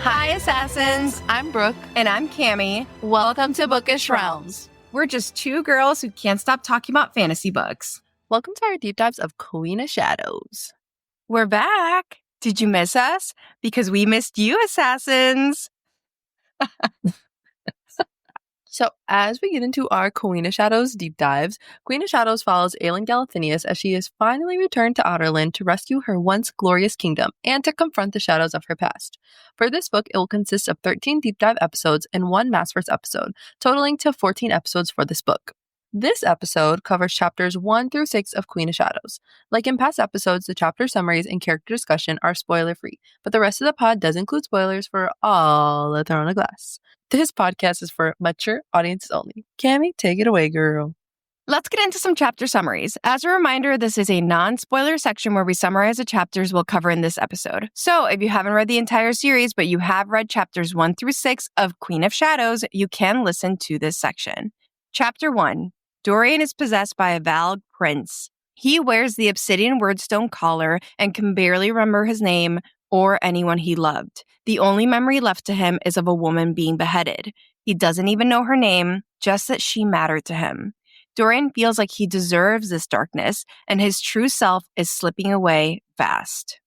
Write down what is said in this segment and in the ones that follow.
Hi, Assassins. I'm Brooke. And I'm Cami. Welcome to Bookish Realms. We're just two girls who can't stop talking about fantasy books. Welcome to our deep dives of Queen of Shadows. We're back. Did you miss us? Because we missed you, Assassins. So as we get into our Queen of Shadows deep dives, Queen of Shadows follows Aelin Galathynius as she has finally returned to Outerland to rescue her once glorious kingdom and to confront the shadows of her past. For this book, it will consist of 13 deep dive episodes and one Maasverse episode, totaling to 14 episodes for this book. This episode covers chapters 1 through 6 of Queen of Shadows. Like in past episodes, the chapter summaries and character discussion are spoiler-free, but the rest of the pod does include spoilers for all the Throne of Glass. This podcast is for mature audiences only. Cami, take it away, girl. Let's get into some chapter summaries. As a reminder, this is a non-spoiler section where we summarize the chapters we'll cover in this episode. So if you haven't read the entire series, but you have read chapters 1 through 6 of Queen of Shadows, you can listen to this section. Chapter 1. Dorian is possessed by a Valg prince. He wears the obsidian wordstone collar and can barely remember his name or anyone he loved. The only memory left to him is of a woman being beheaded. He doesn't even know her name, just that she mattered to him. Dorian feels like he deserves this darkness, and his true self is slipping away fast.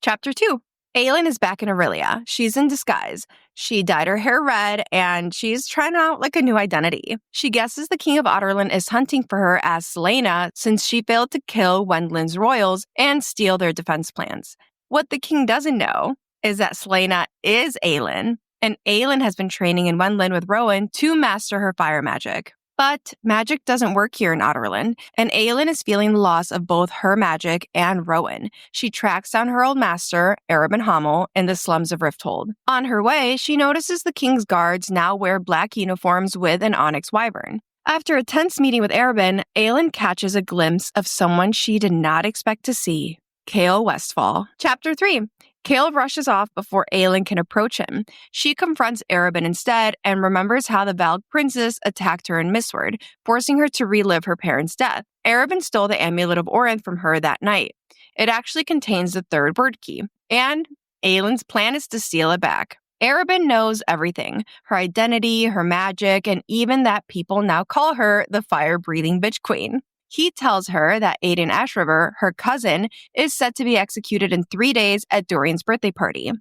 Chapter 2. Aelin is back in Aurelia. She's in disguise. She dyed her hair red, and she's trying out like a new identity. She guesses the king of Outerland is hunting for her as Selena since she failed to kill Wendlin's royals and steal their defense plans. What the king doesn't know is that Selena is Aelin, and Aelin has been training in Wendlin with Rowan to master her fire magic. But magic doesn't work here in Outerland, and Aelin is feeling the loss of both her magic and Rowan. She tracks down her old master, Erebin Hamel, in the slums of Rifthold. On her way, she notices the king's guards now wear black uniforms with an onyx wyvern. After a tense meeting with Erebin, Aelin catches a glimpse of someone she did not expect to see, Chaol Westfall. Chapter 3. Chaol rushes off before Aelin can approach him. She confronts Erebin instead and remembers how the Valg princess attacked her in Mistward, forcing her to relive her parents' death. Erebin stole the Amulet of Orinth from her that night. It actually contains the third word key, and Aelin's plan is to steal it back. Erebin knows everything, her identity, her magic, and even that people now call her the fire-breathing bitch queen. He tells her that Aiden Ashriver, her cousin, is set to be executed in 3 days at Dorian's birthday party.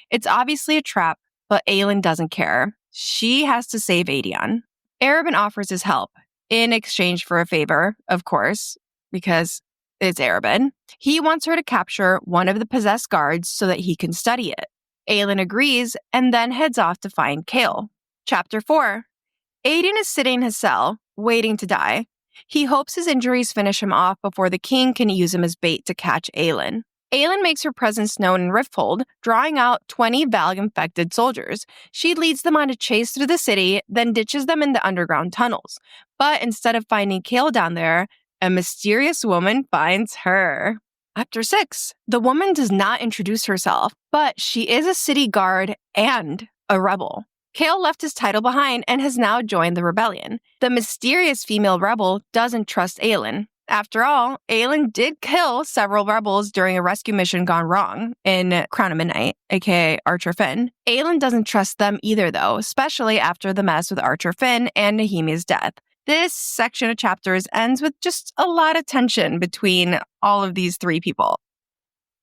It's obviously a trap, but Aelin doesn't care. She has to save Aedion. Erebin offers his help, in exchange for a favor, of course, because it's Erebin. He wants her to capture one of the possessed guards so that he can study it. Aelin agrees and then heads off to find Chaol. Chapter 4. Aedion is sitting in his cell, waiting to die. He hopes his injuries finish him off before the king can use him as bait to catch Aelin. Aelin makes her presence known in Rifthold, drawing out 20 Valg-infected soldiers. She leads them on a chase through the city, then ditches them in the underground tunnels. But instead of finding Chaol down there, a mysterious woman finds her. Chapter 6. The woman does not introduce herself, but she is a city guard and a rebel. Chaol left his title behind and has now joined the rebellion. The mysterious female rebel doesn't trust Aelin. After all, Aelin did kill several rebels during a rescue mission gone wrong in Crown of Midnight, aka Archer Finn. Aelin doesn't trust them either, though, especially after the mess with Archer Finn and Nehemia's death. This section of chapters ends with just a lot of tension between all of these three people.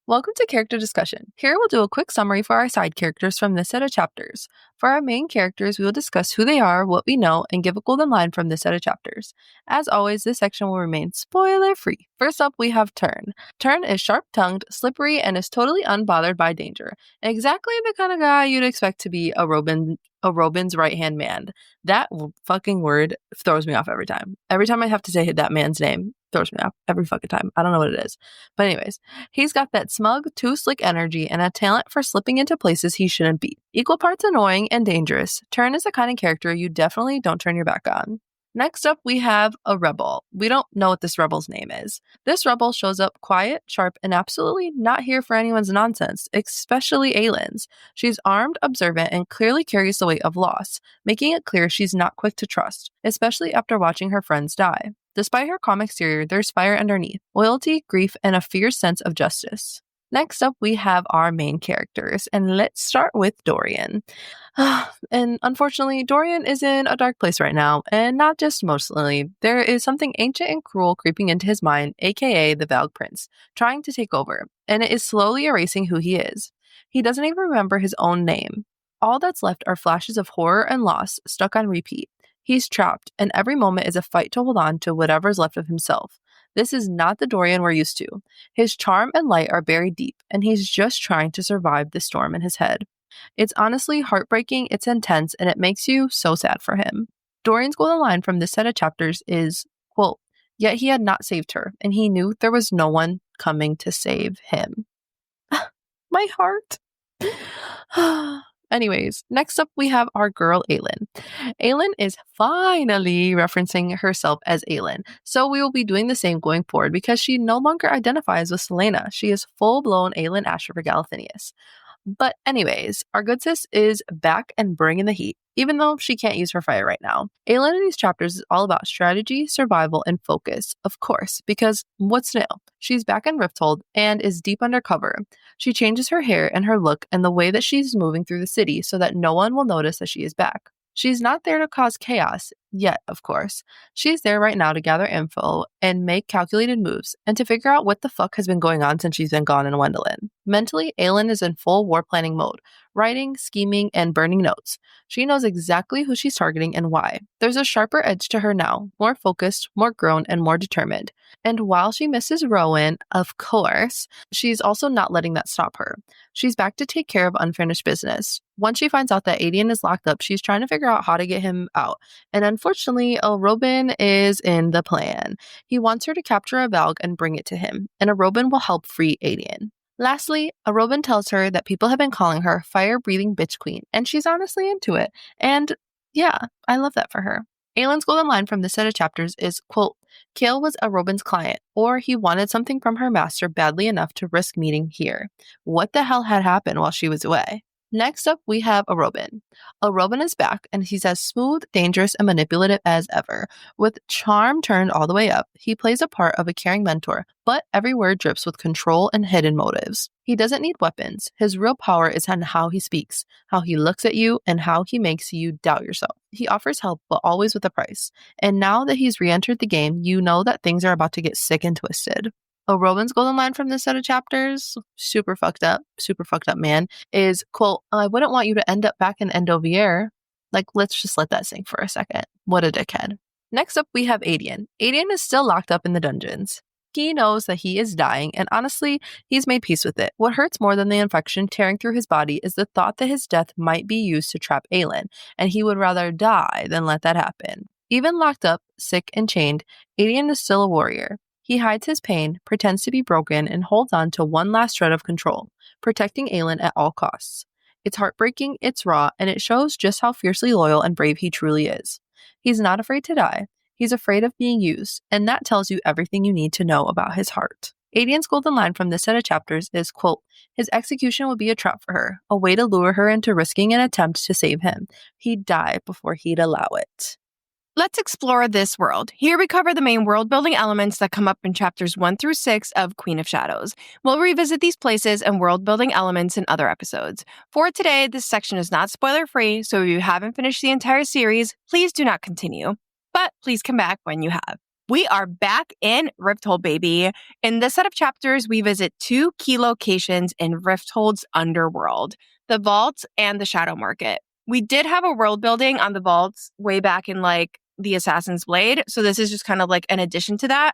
Welcome to Character Discussion. Here we'll do a quick summary for our side characters from this set of chapters. For our main characters, we will discuss who they are, what we know, and give a golden line from this set of chapters. As always, this section will remain spoiler-free. First up, we have Tern. Tern is sharp-tongued, slippery, and is totally unbothered by danger. Exactly the kind of guy you'd expect to be a Robin's right-hand man. That fucking word throws me off every time. Every time I have to say that man's name, throws me off every fucking time. I don't know what it is. But anyways, he's got that smug, too slick energy and a talent for slipping into places he shouldn't be. Equal parts annoying and dangerous, Tern is the kind of character you definitely don't turn your back on. Next up, we have a rebel. We don't know what this rebel's name is. This rebel shows up quiet, sharp, and absolutely not here for anyone's nonsense, especially Aelin's. She's armed, observant, and clearly carries the weight of loss, making it clear she's not quick to trust, especially after watching her friends die. Despite her calm exterior, there's fire underneath, loyalty, grief, and a fierce sense of justice. Next up, we have our main characters, and let's start with Dorian. And unfortunately, Dorian is in a dark place right now, and not just emotionally. There is something ancient and cruel creeping into his mind, aka the Valg Prince, trying to take over, and it is slowly erasing who he is. He doesn't even remember his own name. All that's left are flashes of horror and loss stuck on repeat. He's trapped, and every moment is a fight to hold on to whatever's left of himself. This is not the Dorian we're used to. His charm and light are buried deep, and he's just trying to survive the storm in his head. It's honestly heartbreaking, it's intense, and it makes you so sad for him. Dorian's golden line from this set of chapters is, quote, "Yet he had not saved her, and he knew there was no one coming to save him." My heart. Anyways, next up we have our girl Aelin. Aelin is finally referencing herself as Aelin, so we will be doing the same going forward because she no longer identifies with Selena. She is full-blown Aelin Asher for Galathinius. But anyways, our good sis is back and bringing the heat, even though she can't use her fire right now. Aelin in these chapters is all about strategy, survival, and focus, of course, because what's new? She's back in Rifthold and is deep undercover. She changes her hair and her look and the way that she's moving through the city so that no one will notice that she is back. She's not there to cause chaos, yet, of course. She's there right now to gather info and make calculated moves, and to figure out what the fuck has been going on since she's been gone in Wendelin. Mentally, Aelin is in full war planning mode, writing, scheming, and burning notes. She knows exactly who she's targeting and why. There's a sharper edge to her now, more focused, more grown, and more determined. And while she misses Rowan, of course, she's also not letting that stop her. She's back to take care of unfinished business. Once she finds out that Adian is locked up, she's trying to figure out how to get him out. And unfortunately, Robin is in the plan. He wants her to capture a Valg and bring it to him, and Robin will help free Adian. Lastly, Robin tells her that people have been calling her fire-breathing bitch queen, and she's honestly into it. And yeah, I love that for her. Aelin's golden line from this set of chapters is, quote, Kale was a Robin's client, or he wanted something from her master badly enough to risk meeting here. What the hell had happened while she was away? Next up, we have a Robin. A Robin is back, and he's as smooth, dangerous, and manipulative as ever. With charm turned all the way up, he plays a part of a caring mentor, but every word drips with control and hidden motives. He doesn't need weapons. His real power is in how he speaks, how he looks at you, and how he makes you doubt yourself. He offers help, but always with a price. And now that he's re-entered the game, you know that things are about to get sick and twisted. Robin's golden line from this set of chapters, super fucked up, man, is, quote, I wouldn't want you to end up back in Endovier. Like, let's just let that sink for a second. What a dickhead. Next up, we have Adian. Adian is still locked up in the dungeons. He knows that he is dying, and honestly, he's made peace with it. What hurts more than the infection tearing through his body is the thought that his death might be used to trap Aelin, and he would rather die than let that happen. Even locked up, sick, and chained, Adian is still a warrior. He hides his pain, pretends to be broken, and holds on to one last shred of control, protecting Aelin at all costs. It's heartbreaking, it's raw, and it shows just how fiercely loyal and brave he truly is. He's not afraid to die. He's afraid of being used, and that tells you everything you need to know about his heart. Adian's golden line from this set of chapters is, quote, his execution would be a trap for her, a way to lure her into risking an attempt to save him. He'd die before he'd allow it. Let's explore this world. Here we cover the main world-building elements that come up in chapters 1 through 6 of Queen of Shadows. We'll revisit these places and world-building elements in other episodes. For today, this section is not spoiler-free, so if you haven't finished the entire series, please do not continue. But please come back when you have. We are back in Rifthold, baby. In this set of chapters, we visit 2 key locations in Rifthold's underworld, the Vault and the Shadow Market. We did have a world building on the vaults way back in the Assassin's Blade, so this is just kind of like an addition to that.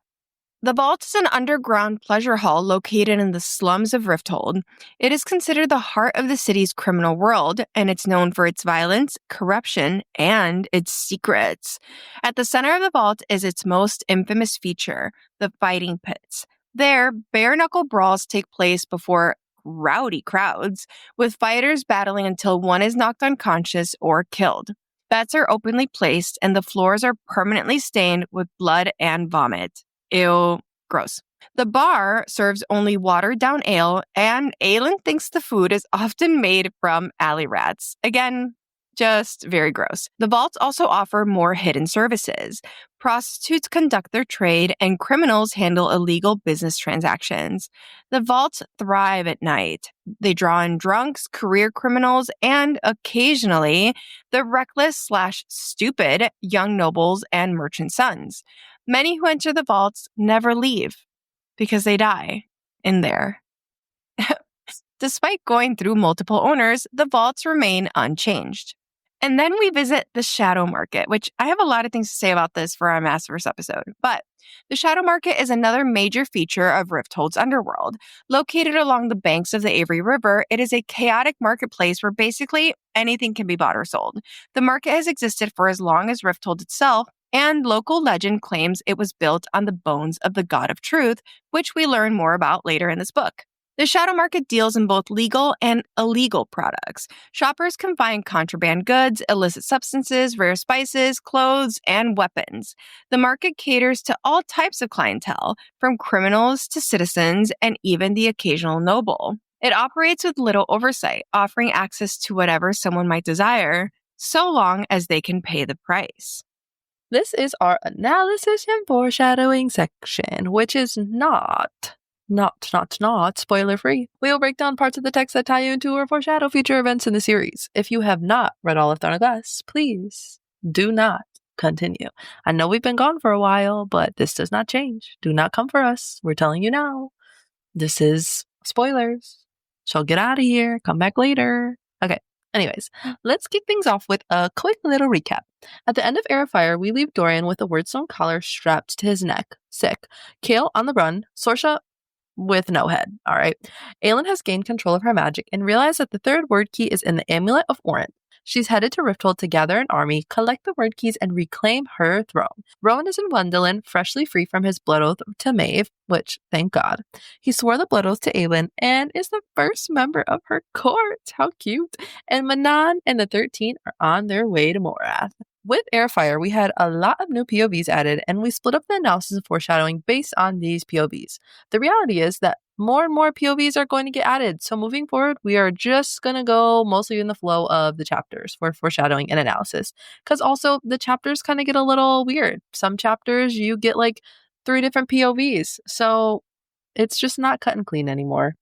The Vault is an underground pleasure hall located in the slums of Rifthold. It is considered the heart of the city's criminal world, and it's known for its violence, corruption, and its secrets. At the center of the Vault is its most infamous feature, the fighting pits. There, bare-knuckle brawls take place before rowdy crowds, with fighters battling until one is knocked unconscious or killed. Bets are openly placed, and the floors are permanently stained with blood and vomit. Ew, gross. The bar serves only watered-down ale, and Aelin thinks the food is often made from alley rats. Again, Just very gross. The vaults also offer more hidden services. Prostitutes conduct their trade, and criminals handle illegal business transactions. The vaults thrive at night. They draw in drunks, career criminals, and occasionally the reckless/stupid young nobles and merchant sons. Many who enter the vaults never leave because they die in there. Despite going through multiple owners, the vaults remain unchanged. And then we visit the shadow market, which I have a lot of things to say about this for our Masterverse episode. But the shadow market is another major feature of Rifthold's underworld. Located along the banks of the Avery River, it is a chaotic marketplace where basically anything can be bought or sold. The market has existed for as long as Rifthold itself, and local legend claims it was built on the bones of the God of Truth, which we learn more about later in this book. The shadow market deals in both legal and illegal products. Shoppers can find contraband goods, illicit substances, rare spices, clothes, and weapons. The market caters to all types of clientele, from criminals to citizens and even the occasional noble. It operates with little oversight, offering access to whatever someone might desire, so long as they can pay the price. This is our analysis and foreshadowing section, which is not spoiler free. We will break down parts of the text that tie into or foreshadow future events in the series. If you have not read all of Throne of Glass, please do not continue. I know we've been gone for a while, but this does not change. Do not come for us. We're telling you now. This is spoilers. So get out of here. Come back later. Okay. Anyways, let's kick things off with a quick little recap. At the end of Air of Fire, we leave Dorian with a wordstone collar strapped to his neck, sick. Kale on the run, Sorsha with no head, all right? Aelin has gained control of her magic and realized that the third word key is in the Amulet of Orin. She's headed to Rifthold to gather an army, collect the word keys, and reclaim her throne. Rowan is in Wendolin, freshly free from his blood oath to Maeve, which, thank God. He swore the blood oath to Aelin and is the first member of her court. How cute. And Manan and the 13 are on their way to Morath. With Airfire, we had a lot of new POVs added, and we split up the analysis and foreshadowing based on these POVs. The reality is that more and more POVs are going to get added, so moving forward, we are just going to go mostly in the flow of the chapters for foreshadowing and analysis, because also the chapters kind of get a little weird. Some chapters, you get like 3 different POVs, so it's just not cut and clean anymore.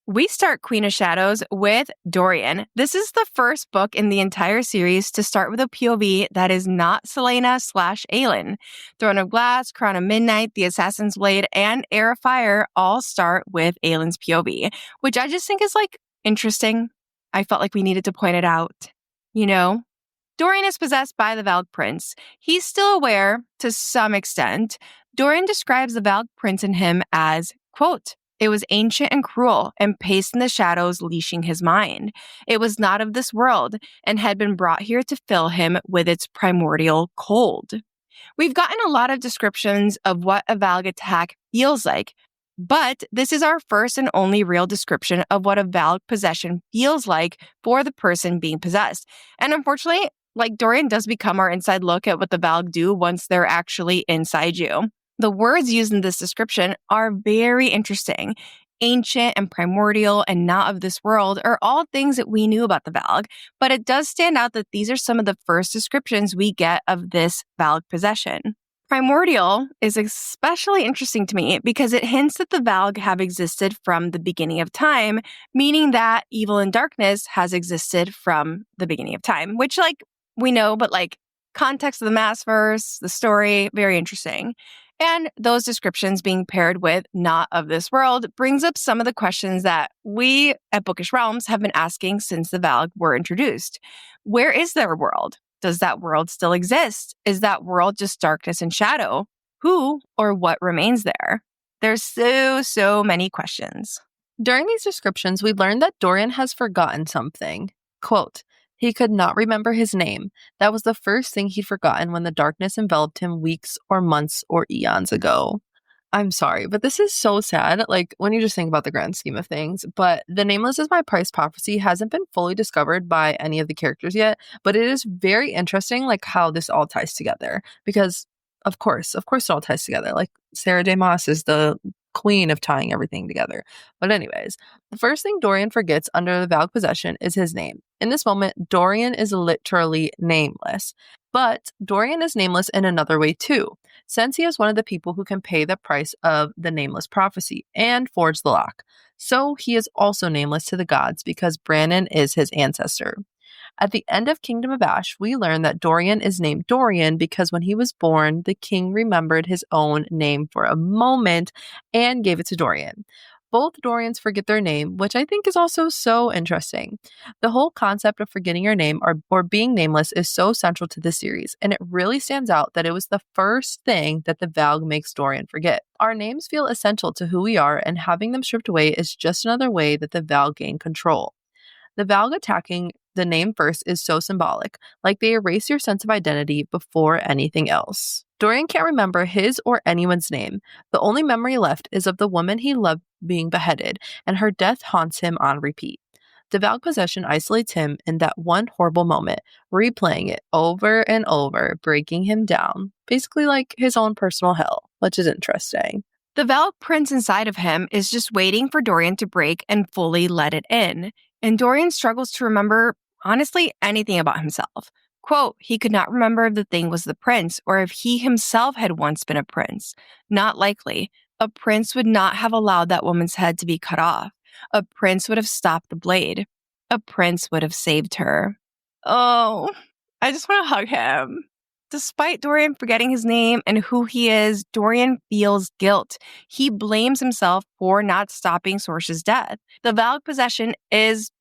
We start Queen of Shadows with Dorian. This is the first book in the entire series to start with a POV that is not Selena/Aelin. Throne of Glass, Crown of Midnight, The Assassin's Blade, and Air of Fire all start with Aelin's POV, which I just think is like interesting. I felt like we needed to point it out. You know, Dorian is possessed by the Valg Prince. He's still aware to some extent. Dorian describes the Valg Prince in him as, quote, "It was ancient and cruel, and paced in the shadows, leashing his mind. It was not of this world, and had been brought here to fill him with its primordial cold." We've gotten a lot of descriptions of what a Valg attack feels like, but this is our first and only real description of what a Valg possession feels like for the person being possessed. And unfortunately, like Dorian does become our inside look at what the Valg do once they're actually inside you. The words used in this description are very interesting. Ancient and primordial and not of this world are all things that we knew about the Valg, but it does stand out that these are some of the first descriptions we get of this Valg possession. Primordial is especially interesting to me because it hints that the Valg have existed from the beginning of time, meaning that evil and darkness has existed from the beginning of time, which like we know, but like context of the Maasverse, the story, very interesting. And those descriptions being paired with not of this world brings up some of the questions that we at Bookish Realms have been asking since the Valg were introduced. Where is their world? Does that world still exist? Is that world just darkness and shadow? Who or what remains there? There's so many questions. During these descriptions, we learned that Dorian has forgotten something. Quote, "He could not remember his name. That was the first thing he'd forgotten when the darkness enveloped him weeks or months or eons ago." I'm sorry, but this is so sad, like, when you just think about the grand scheme of things. But the Nameless is My Price prophecy hasn't been fully discovered by any of the characters yet, but it is very interesting, like, how this all ties together. Because, of course, it all ties together. Like, Sarah J. Maas is the queen of tying everything together. But anyways, the first thing Dorian forgets under the Valg possession is his name. In this moment, Dorian is literally nameless. But Dorian is nameless in another way too, since he is one of the people who can pay the price of the nameless prophecy and forge the lock. So he is also nameless to the gods because Brannon is his ancestor. At the end of Kingdom of Ash, we learn that Dorian is named Dorian because when he was born, the king remembered his own name for a moment and gave it to Dorian. Both Dorians forget their name, which I think is also so interesting. The whole concept of forgetting your name or being nameless is so central to this series, and it really stands out that it was the first thing that the Valg makes Dorian forget. Our names feel essential to who we are, and having them stripped away is just another way that the Valg gain control. The Valg attacking the name first is so symbolic, like they erase your sense of identity before anything else. Dorian can't remember his or anyone's name. The only memory left is of the woman he loved being beheaded, and her death haunts him on repeat. The Valg possession isolates him in that one horrible moment, replaying it over and over, breaking him down. Basically like his own personal hell, which is interesting. The Valg prince inside of him is just waiting for Dorian to break and fully let it in. And Dorian struggles to remember, honestly, anything about himself. Quote, he could not remember if the thing was the prince or if he himself had once been a prince. Not likely. A prince would not have allowed that woman's head to be cut off. A prince would have stopped the blade. A prince would have saved her. Oh, I just want to hug him. Despite Dorian forgetting his name and who he is, Dorian feels guilt. He blames himself for not stopping Sorce's death. The Valg possession is,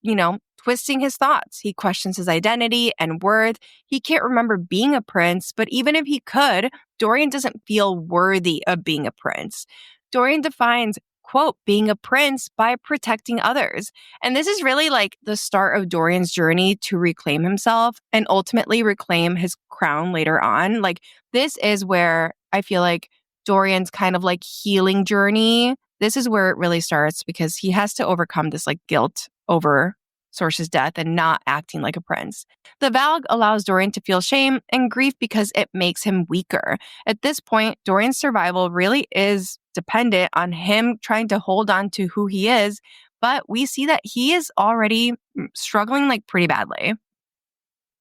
twisting his thoughts. He questions his identity and worth. He can't remember being a prince, but even if he could, Dorian doesn't feel worthy of being a prince. Dorian defines, quote, being a prince by protecting others. And this is really like the start of Dorian's journey to reclaim himself and ultimately reclaim his crown later on. Like, this is where I feel like Dorian's kind of like healing journey. This is where it really starts because he has to overcome this like guilt over Sorce's death and not acting like a prince. The Valg allows Dorian to feel shame and grief because it makes him weaker. At this point, Dorian's survival really is dependent on him trying to hold on to who he is, but we see that he is already struggling like pretty badly.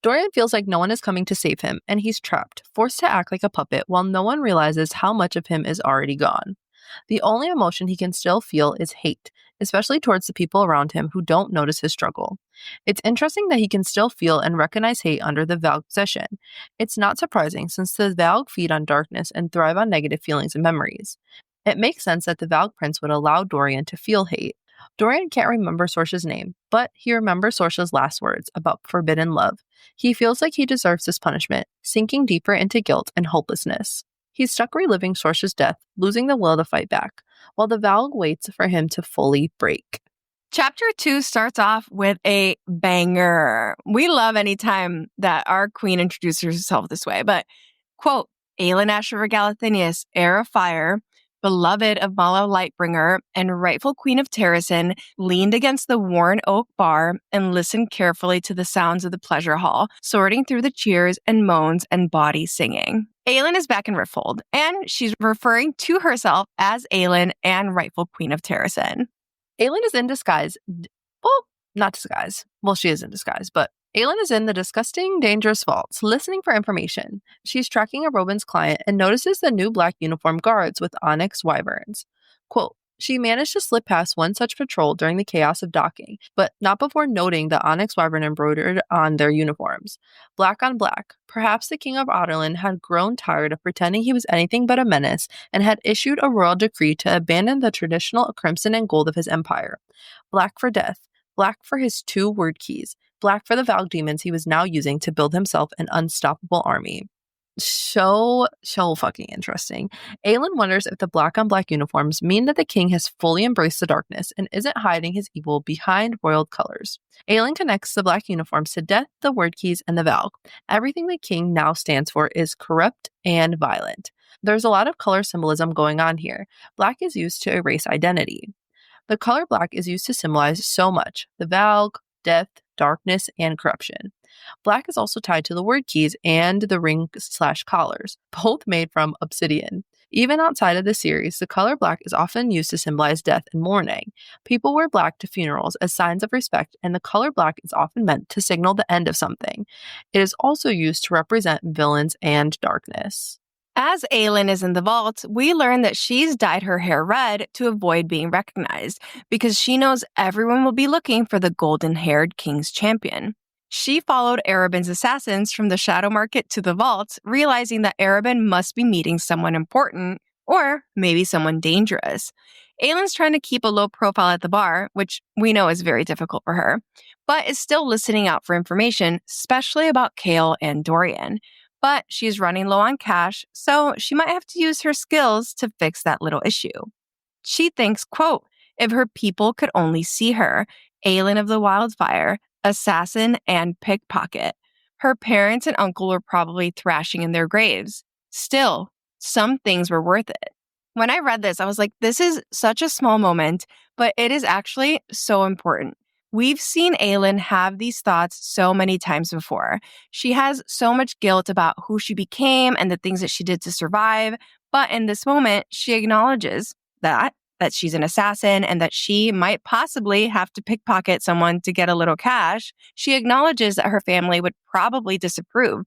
Dorian feels like no one is coming to save him, and he's trapped, forced to act like a puppet while no one realizes how much of him is already gone. The only emotion he can still feel is hate, especially towards the people around him who don't notice his struggle. It's interesting that he can still feel and recognize hate under the Valg possession. It's not surprising since the Valg feed on darkness and thrive on negative feelings and memories. It makes sense that the Valg prince would allow Dorian to feel hate. Dorian can't remember Sorce's name, but he remembers Sorce's last words about forbidden love. He feels like he deserves this punishment, sinking deeper into guilt and hopelessness. He's stuck reliving Sorce's death, losing the will to fight back, while the Valg waits for him to fully break. Chapter 2 starts off with a banger. We love any time that our queen introduces herself this way, but, quote, Aelin Ashriver Galathinius, heir of fire, beloved of Mala Lightbringer, and rightful queen of Terrasen, leaned against the worn oak bar and listened carefully to the sounds of the pleasure hall, sorting through the cheers and moans and body singing. Aelin is back in Riftfold, and she's referring to herself as Aelin and rightful queen of Terrasen. Aelin is in disguise. Well, not disguise. Well, she is in disguise, but Aelin is in the disgusting, dangerous vaults, listening for information. She's tracking a Robin's client and notices the new black uniform guards with onyx wyverns. Quote, she managed to slip past one such patrol during the chaos of docking, but not before noting the onyx wyvern embroidered on their uniforms. Black on black, perhaps the king of Otterland had grown tired of pretending he was anything but a menace and had issued a royal decree to abandon the traditional crimson and gold of his empire. Black for death, black for his 2 word keys, black for the Valg demons he was now using to build himself an unstoppable army. So fucking interesting. Aelin wonders if the black on black uniforms mean that the king has fully embraced the darkness and isn't hiding his evil behind royal colors. Aelin connects the black uniforms to death, the word keys, and the Valg. Everything the king now stands for is corrupt and violent. There's a lot of color symbolism going on here. Black is used to erase identity. The color black is used to symbolize so much: the Valg, death, darkness, and corruption. Black is also tied to the word keys and the ring/collars, both made from obsidian. Even outside of the series, the color black is often used to symbolize death and mourning. People wear black to funerals as signs of respect, and the color black is often meant to signal the end of something. It is also used to represent villains and darkness. As Aelin is in the vault, we learn that she's dyed her hair red to avoid being recognized because she knows everyone will be looking for the golden-haired king's champion. She followed Arobyn's assassins from the Shadow Market to the vault, realizing that Arobyn must be meeting someone important or maybe someone dangerous. Aelin's trying to keep a low profile at the bar, which we know is very difficult for her, but is still listening out for information, especially about Kale and Dorian. But she's running low on cash, so she might have to use her skills to fix that little issue. She thinks, quote, if her people could only see her, Aelin of the Wildfire, assassin and pickpocket. Her parents and uncle were probably thrashing in their graves. Still, some things were worth it. When I read this, I was like, this is such a small moment, but it is actually so important. We've seen Aelin have these thoughts so many times before. She has so much guilt about who she became and the things that she did to survive. But in this moment, she acknowledges that she's an assassin and that she might possibly have to pickpocket someone to get a little cash. She acknowledges that her family would probably disapprove.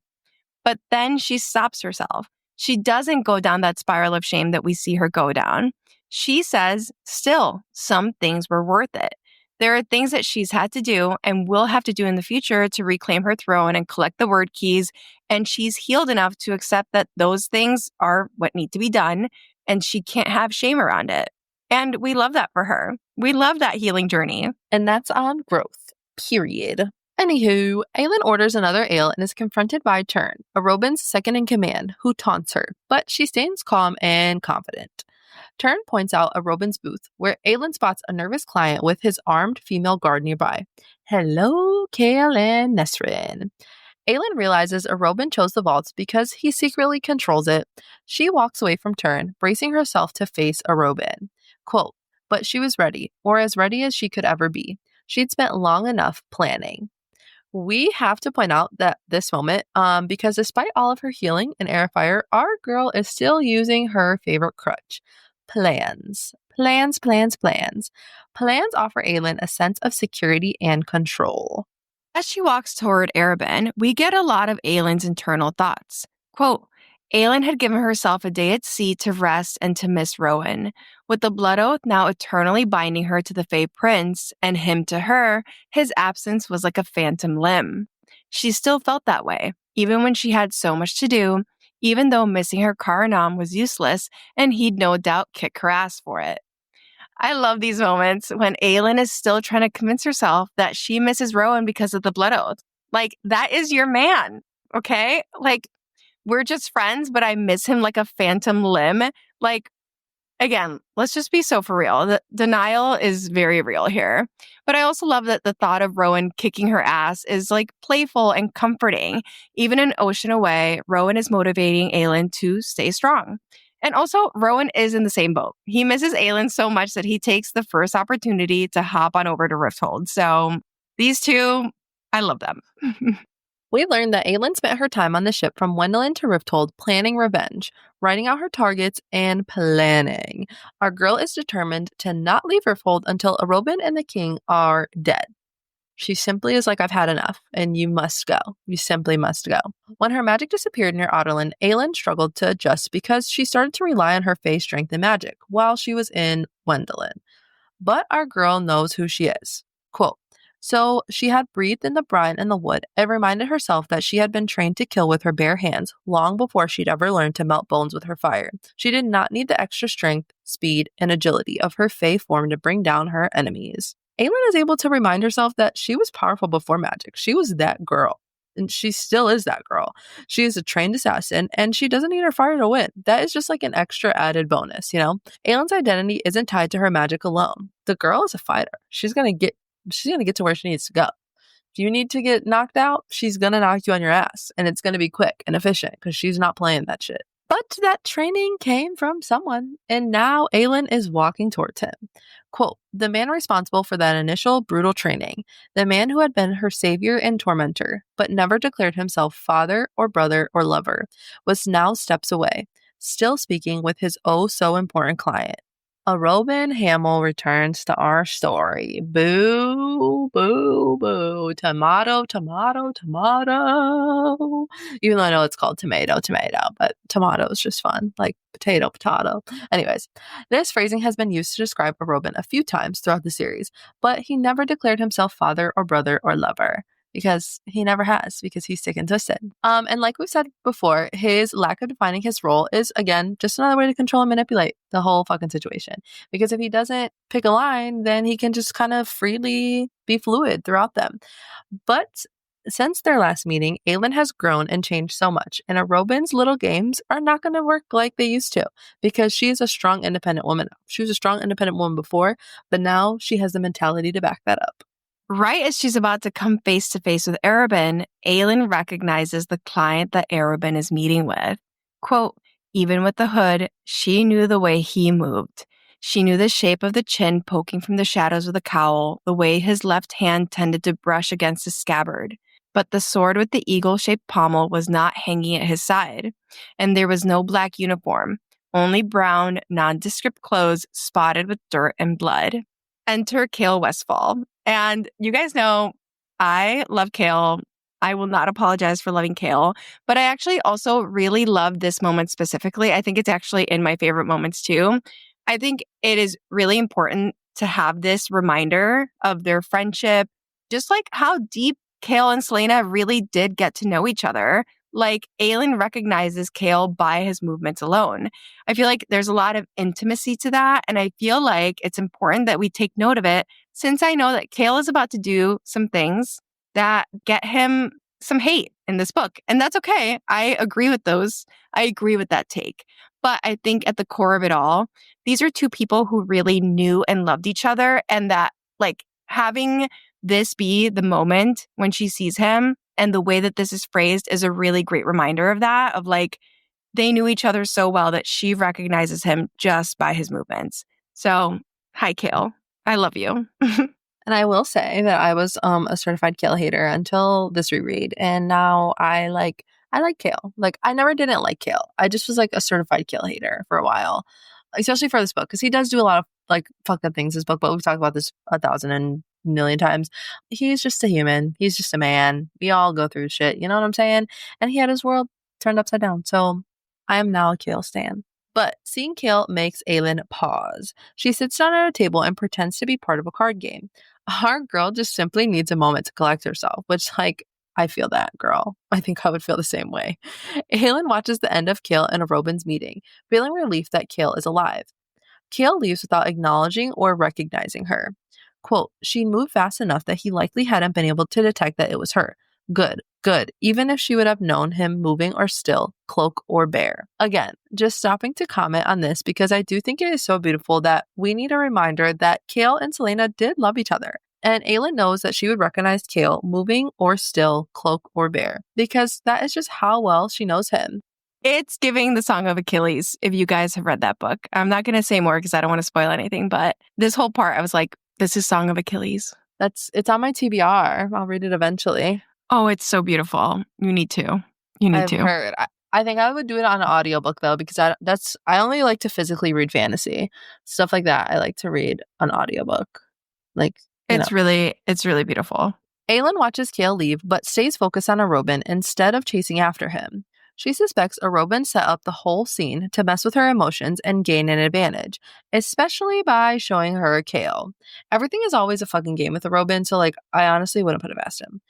But then she stops herself. She doesn't go down that spiral of shame that we see her go down. She says, still, some things were worth it. There are things that she's had to do and will have to do in the future to reclaim her throne and collect the word keys. And she's healed enough to accept that those things are what need to be done and she can't have shame around it. And we love that for her. We love that healing journey. And that's on growth, period. Anywho, Aelin orders another ale and is confronted by Tern, Arobyn's second in command, who taunts her, but she stays calm and confident. Tern points out Arobyn's booth, where Aelin spots a nervous client with his armed female guard nearby. Hello, Kale and Nesrin. Aelin realizes Arobyn chose the vaults because he secretly controls it. She walks away from Tern, bracing herself to face Arobyn. Quote, but she was ready, or as ready as she could ever be. She'd spent long enough planning. We have to point out that this moment, because despite all of her healing and air fire, our girl is still using her favorite crutch. Plans. Plans offer Aelin a sense of security and control. As she walks toward Arobyn, we get a lot of Aelin's internal thoughts. Quote, Aelin had given herself a day at sea to rest and to miss Rowan. With the blood oath now eternally binding her to the Fae Prince and him to her, his absence was like a phantom limb. She still felt that way, even when she had so much to do, even though missing her Karanam was useless, and he'd no doubt kick her ass for it. I love these moments when Aelin is still trying to convince herself that she misses Rowan because of the blood oath. Like, that is your man, okay? Like, we're just friends, but I miss him like a phantom limb. Like, again, let's just be so for real. The denial is very real here. But I also love that the thought of Rowan kicking her ass is like playful and comforting. Even an ocean away, Rowan is motivating Aelin to stay strong. And also, Rowan is in the same boat. He misses Aelin so much that he takes the first opportunity to hop on over to Rifthold. So these two, I love them. We learned that Aelin spent her time on the ship from Wendelin to Rifthold planning revenge, writing out her targets, and planning. Our girl is determined to not leave Rifthold until Arobyn and the king are dead. She simply is like, I've had enough, and you must go. You simply must go. When her magic disappeared near Otterlin, Aelin struggled to adjust because she started to rely on her Fae strength and magic while she was in Wendelin. But our girl knows who she is. Quote, so she had breathed in the brine and the wood and reminded herself that she had been trained to kill with her bare hands long before she'd ever learned to melt bones with her fire. She did not need the extra strength, speed, and agility of her Fae form to bring down her enemies. Aelin is able to remind herself that she was powerful before magic. She was that girl. And she still is that girl. She is a trained assassin, and she doesn't need her fire to win. That is just like an extra added bonus, you know? Aelin's identity isn't tied to her magic alone. The girl is a fighter. She's gonna get to where she needs to go. If you need to get knocked out, she's gonna knock you on your ass. And it's gonna be quick and efficient because she's not playing that shit. But that training came from someone, and now Aelin is walking towards him. Quote, the man responsible for that initial brutal training, the man who had been her savior and tormentor, but never declared himself father or brother or lover, was now steps away. still speaking with his oh so important client. A Robin Hamill returns to our story. Boo, boo, boo. Tomato, tomato, tomato. Even though I know it's called tomato, tomato, but tomato is just fun, like potato, potato. Anyways, this phrasing has been used to describe a Robin a few times throughout the series, but he never declared himself father or brother or lover. Because he never has, because he's sick and twisted. And like we've said before, his lack of defining his role is, again, just another way to control and manipulate the whole fucking situation. Because if he doesn't pick a line, then he can just kind of freely be fluid throughout them. But since their last meeting, Aelin has grown and changed so much, and Robin's little games are not going to work like they used to because she is a strong, independent woman. She was a strong, independent woman before, but now she has the mentality to back that up. Right as she's about to come face to face with Arobin, Aelin recognizes the client that Arobin is meeting with. Quote, even with the hood, she knew the way he moved. She knew the shape of the chin poking from the shadows of the cowl, the way his left hand tended to brush against his scabbard. But the sword with the eagle-shaped pommel was not hanging at his side, and there was no black uniform, only brown, nondescript clothes spotted with dirt and blood. Enter Kale Westfall. And you guys know I love Kale. I will not apologize for loving Kale, but I actually also really love this moment specifically. I think it's actually in my favorite moments too. I think it is really important to have this reminder of their friendship, just like how deep Kale and Selena really did get to know each other. Like, Aelin recognizes Kale by his movements alone. I feel like there's a lot of intimacy to that, and I feel like it's important that we take note of it, since I know that Kale is about to do some things that get him some hate in this book. And that's okay. I agree with those. I agree with that take. But I think at the core of it all, these are two people who really knew and loved each other, and that, like, having this be the moment when she sees him and the way that this is phrased is a really great reminder of that, of like, they knew each other so well that she recognizes him just by his movements. So, hi, Kale. I love you. And I will say that I was a certified Kale hater until this reread, and now I like Kale. Like, I never didn't like Kale. I just was like a certified Kale hater for a while, especially for this book, because he does do a lot of like fucked up things in this book. But we've talked about this 1,000,000,000 times. He's just a human. He's just a man. We all go through shit. You know what I'm saying? And he had his world turned upside down. So I am now a Kale stan. But seeing Kale makes Aelin pause. She sits down at a table and pretends to be part of a card game. Our girl just simply needs a moment to collect herself, which, like, I feel that, girl. I think I would feel the same way. Aelin watches the end of Kale and Robin's meeting, feeling relief that Kale is alive. Kale leaves without acknowledging or recognizing her. Quote, she moved fast enough that he likely hadn't been able to detect that it was her. Good, good. Even if she would have known him moving or still, cloak or bear. Again, just stopping to comment on this because I do think it is so beautiful that we need a reminder that Kale and Selena did love each other. And Aelin knows that she would recognize Kale moving or still, cloak or bear, because that is just how well she knows him. It's giving the Song of Achilles, if you guys have read that book. I'm not going to say more because I don't want to spoil anything, but this whole part, I was like, this is Song of Achilles. It's on my TBR. I'll read it eventually. Oh, it's so beautiful. You need to. I've heard. I think I would do it on an audiobook though, because I only like to physically read fantasy. Stuff like that I like to read on audiobook. Like, it's really beautiful. Aelin watches Kale leave, but stays focused on Robin instead of chasing after him. She suspects Robin set up the whole scene to mess with her emotions and gain an advantage, especially by showing her Kale. Everything is always a fucking game with Robin, so like, I honestly wouldn't put it past him.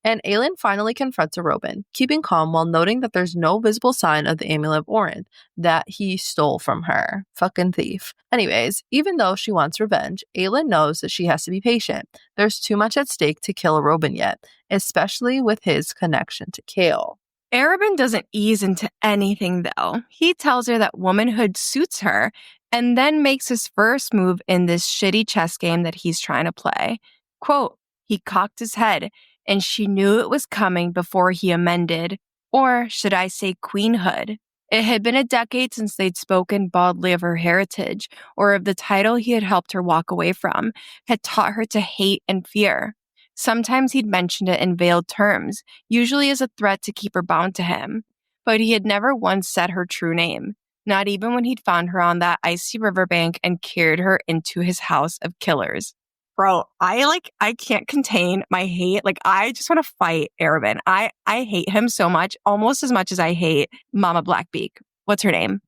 And Aelin finally confronts Robin, keeping calm while noting that there's no visible sign of the amulet of Orin that he stole from her. Fucking thief. Anyways, even though she wants revenge, Aelin knows that she has to be patient. There's too much at stake to kill Robin yet, especially with his connection to Kale. Arobin doesn't ease into anything, though. He tells her that womanhood suits her and then makes his first move in this shitty chess game that he's trying to play. Quote, he cocked his head, and she knew it was coming before he amended, or should I say queenhood. It had been a decade since they'd spoken baldly of her heritage, or of the title he had helped her walk away from, had taught her to hate and fear. Sometimes he'd mentioned it in veiled terms, usually as a threat to keep her bound to him, but he had never once said her true name. not even when he'd found her on that icy riverbank and carried her into his house of killers. Bro, I can't contain my hate. Like, I just want to fight Arabin. I hate him so much, almost as much as I hate Mama Blackbeak. What's her name?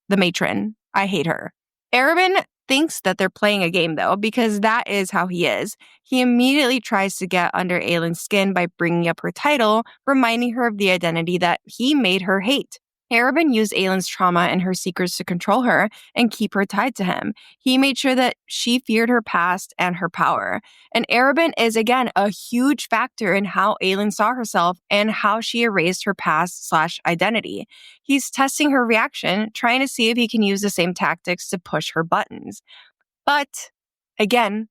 The matron. I hate her. Arabin thinks that they're playing a game, though, because that is how he is. He immediately tries to get under Aylin's skin by bringing up her title, reminding her of the identity that he made her hate. Arabin used Aylin's trauma and her secrets to control her and keep her tied to him. He made sure that she feared her past and her power. And Arabin is, again, a huge factor in how Aylin saw herself and how she erased her past/identity. He's testing her reaction, trying to see if he can use the same tactics to push her buttons. But, again,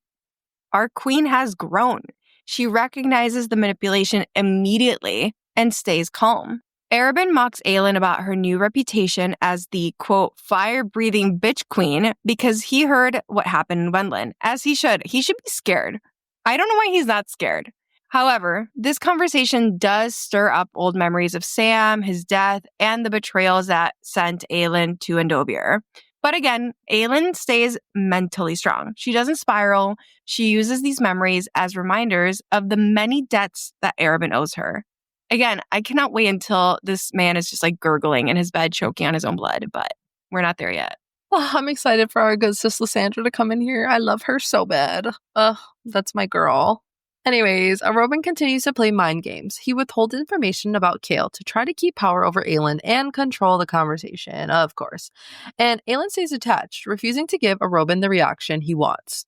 our queen has grown. She recognizes the manipulation immediately and stays calm. Arabin mocks Aylin about her new reputation as the, quote, fire-breathing bitch queen because he heard what happened in Wendland. As he should. He should be scared. I don't know why he's not scared. However, this conversation does stir up old memories of Sam, his death, and the betrayals that sent Aylin to Endovir. But again, Aylin stays mentally strong. She doesn't spiral. She uses these memories as reminders of the many debts that Arabin owes her. Again, I cannot wait until this man is just like gurgling in his bed, choking on his own blood, but we're not there yet. Oh, I'm excited for our good sis Lysandra to come in here. I love her so bad. Ugh, that's my girl. Anyways, Robin continues to play mind games. He withholds information about Kale to try to keep power over Aylin and control the conversation, of course. And Aylin stays attached, refusing to give Robin the reaction he wants.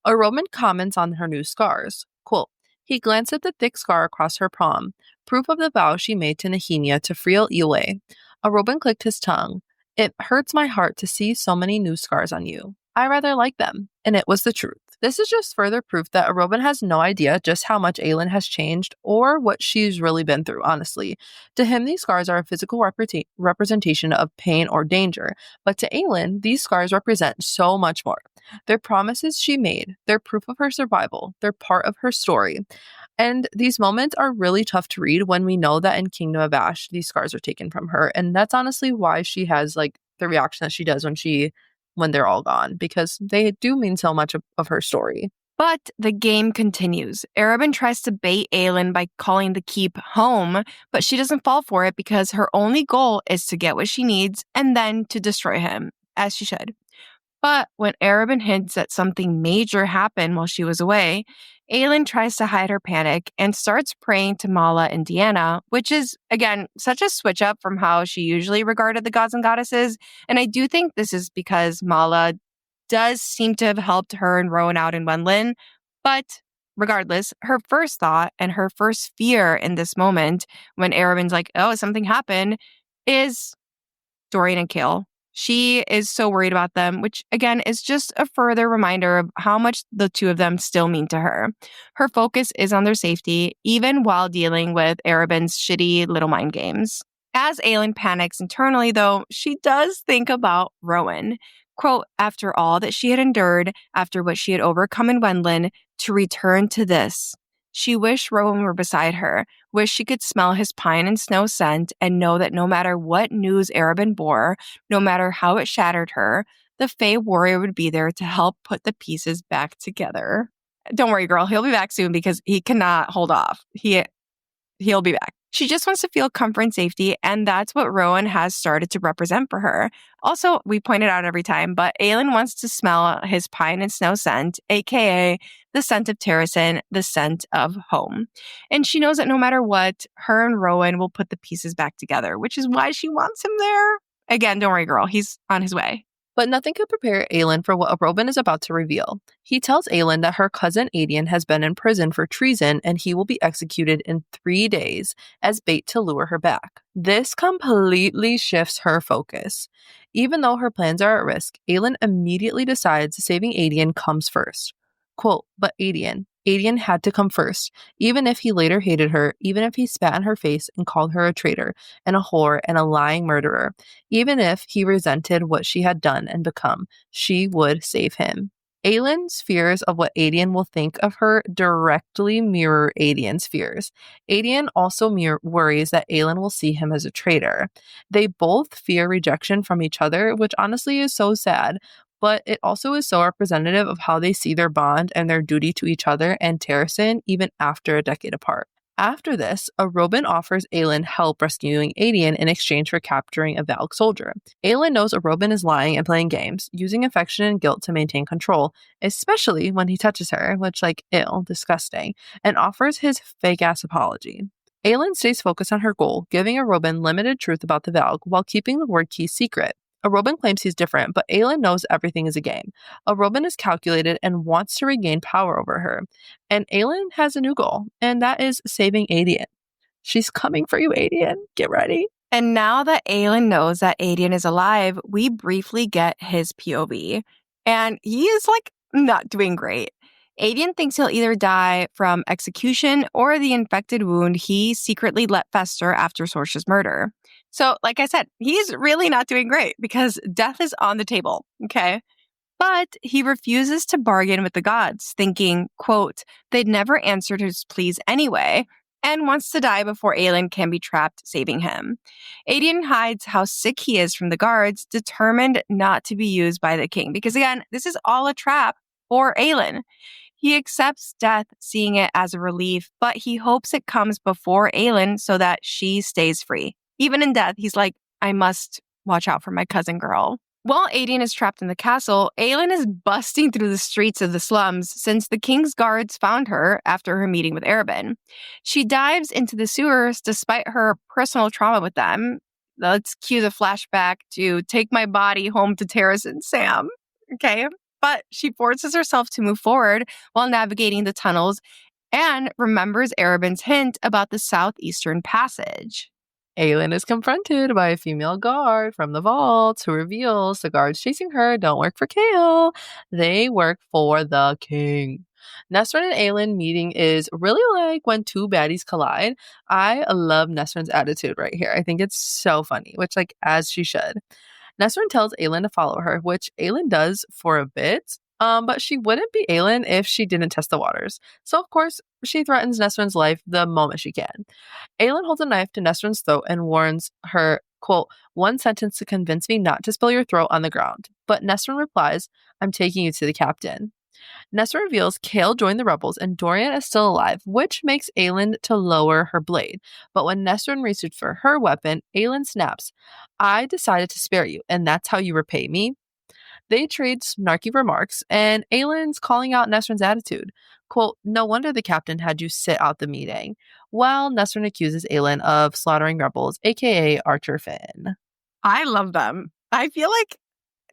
Robin comments on her new scars. Quote, he glanced at the thick scar across her palm, proof of the vow she made to Nehemia to free Iwe. Robin clicked his tongue. It hurts my heart to see so many new scars on you. I rather like them. And it was the truth. This is just further proof that Robin has no idea just how much Aylin has changed or what she's really been through, honestly. To him, these scars are a physical representation of pain or danger. But to Aylin, these scars represent so much more. They're promises she made. They're proof of her survival. They're part of her story. And these moments are really tough to read when we know that in Kingdom of Ash, these scars are taken from her. And that's honestly why she has like the reaction that she does when they're all gone, because they do mean so much of her story. But the game continues. Arabin tries to bait Aylin by calling the keep home, but she doesn't fall for it because her only goal is to get what she needs and then to destroy him, as she should. But when Arabin hints that something major happened while she was away, Aylin tries to hide her panic and starts praying to Mala and Deanna, which is, again, such a switch up from how she usually regarded the gods and goddesses. And I do think this is because Mala does seem to have helped her and Rowan out in Wendland. But regardless, her first thought and her first fear in this moment, when Arabin's like, oh, something happened, is Dorian and Kale. She is so worried about them, which again is just a further reminder of how much the two of them still mean to her. Her focus is on their safety, even while dealing with Arabin's shitty little mind games. As Aylin panics internally, though, she does think about Rowan. Quote, after all that she had endured, after what she had overcome in Wendland, to return to this. She wished Rowan were beside her, wished she could smell his pine and snow scent and know that no matter what news Arabin bore, no matter how it shattered her, the Fae warrior would be there to help put the pieces back together. Don't worry, girl. He'll be back soon because he cannot hold off. He'll be back. She just wants to feel comfort and safety, and that's what Rowan has started to represent for her. Also, we point it out every time, but Aylin wants to smell his pine and snow scent, aka the scent of Terrasen, the scent of home. And she knows that no matter what, her and Rowan will put the pieces back together, which is why she wants him there. Again, don't worry, girl. He's on his way. But nothing could prepare Aylin for what Robin is about to reveal. He tells Aylin that her cousin Adian has been in prison for treason and he will be executed in 3 days as bait to lure her back. This completely shifts her focus. Even though her plans are at risk, Aylin immediately decides saving Adian comes first. Quote, but Adian had to come first, even if he later hated her, even if he spat in her face and called her a traitor and a whore and a lying murderer, even if he resented what she had done and become, she would save him. Aylin's fears of what Adian will think of her directly mirror Adian's fears. Adian also worries that Aylin will see him as a traitor. They both fear rejection from each other, which honestly is so sad, but it also is so representative of how they see their bond and their duty to each other and Terrasen even after a decade apart. After this, a Robin offers Aelin help rescuing Adian in exchange for capturing a Valk soldier. Aelin knows a Robin is lying and playing games, using affection and guilt to maintain control, especially when he touches her, which, like, ew, disgusting, and offers his fake-ass apology. Aelin stays focused on her goal, giving a Robin limited truth about the Valk while keeping the word key secret. A Robin claims he's different, but Aelin knows everything is a game. A Robin is calculated and wants to regain power over her. And Aelin has a new goal, and that is saving Adian. She's coming for you, Adian. Get ready. And now that Aelin knows that Adian is alive, we briefly get his POV. And he is, like, not doing great. Adian thinks he'll either die from execution or the infected wound he secretly let fester after Sorsha's murder. So, like I said, he's really not doing great because death is on the table, okay? But he refuses to bargain with the gods, thinking, quote, they'd never answered his pleas anyway, and wants to die before Aelin can be trapped, saving him. Adian hides how sick he is from the guards, determined not to be used by the king, because again, this is all a trap for Aelin. He accepts death, seeing it as a relief, but he hopes it comes before Aelin so that she stays free. Even in death, he's like, I must watch out for my cousin girl. While Adian is trapped in the castle, Aelin is busting through the streets of the slums since the king's guards found her after her meeting with Arabin. She dives into the sewers despite her personal trauma with them. Let's cue the flashback to take my body home to Terrasen Sam. Okay? But she forces herself to move forward while navigating the tunnels and remembers Arabin's hint about the southeastern passage. Aelin is confronted by a female guard from the vault who reveals the guards chasing her don't work for Kale. They work for the king. Nesrin and Aelin meeting is really like when two baddies collide. I love Nesrin's attitude right here. I think it's so funny, which, like, as she should. Nesrin tells Aelin to follow her, which Aelin does for a bit, but she wouldn't be Aelin if she didn't test the waters. So, of course, she threatens Nesrin's life the moment she can. Aelin holds a knife to Nesrin's throat and warns her, quote, one sentence to convince me not to spill your throat on the ground. But Nesrin replies, I'm taking you to the captain. Nesrin reveals Kale joined the rebels and Dorian is still alive, which makes Aelin to lower her blade. But when Nesrin reaches for her weapon, Aelin snaps, I decided to spare you, and that's how you repay me. They trade snarky remarks, and Aelin's calling out Nesrin's attitude. Quote, no wonder the captain had you sit out the meeting. While Nesrin accuses Aelin of slaughtering rebels, aka Archer Finn. I love them. I feel like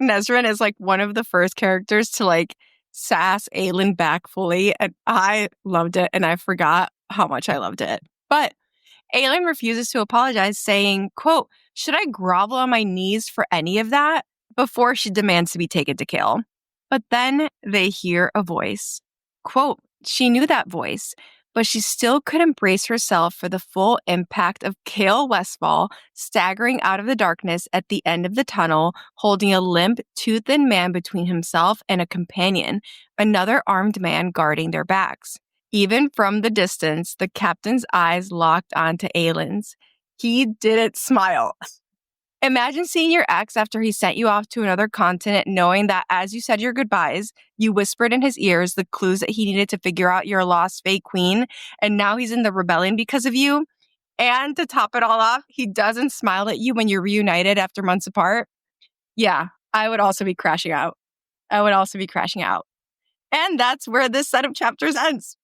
Nesrin is like one of the first characters to like sass Aelin back fully, and I loved it, and I forgot how much I loved it. But Aelin refuses to apologize, saying, quote, should I grovel on my knees for any of that? Before she demands to be taken to Kale. But then they hear a voice. Quote, she knew that voice, but she still couldn't brace herself for the full impact of Kale Westfall staggering out of the darkness at the end of the tunnel, holding a limp, too-thin man between himself and a companion, another armed man guarding their backs. Even from the distance, the captain's eyes locked onto Aelin's. He didn't smile. Imagine seeing your ex after he sent you off to another continent, knowing that as you said your goodbyes, you whispered in his ears the clues that he needed to figure out your lost fake queen, and now he's in the rebellion because of you. And to top it all off, he doesn't smile at you when you're reunited after months apart. Yeah, I would also be crashing out. And that's where this set of chapters ends.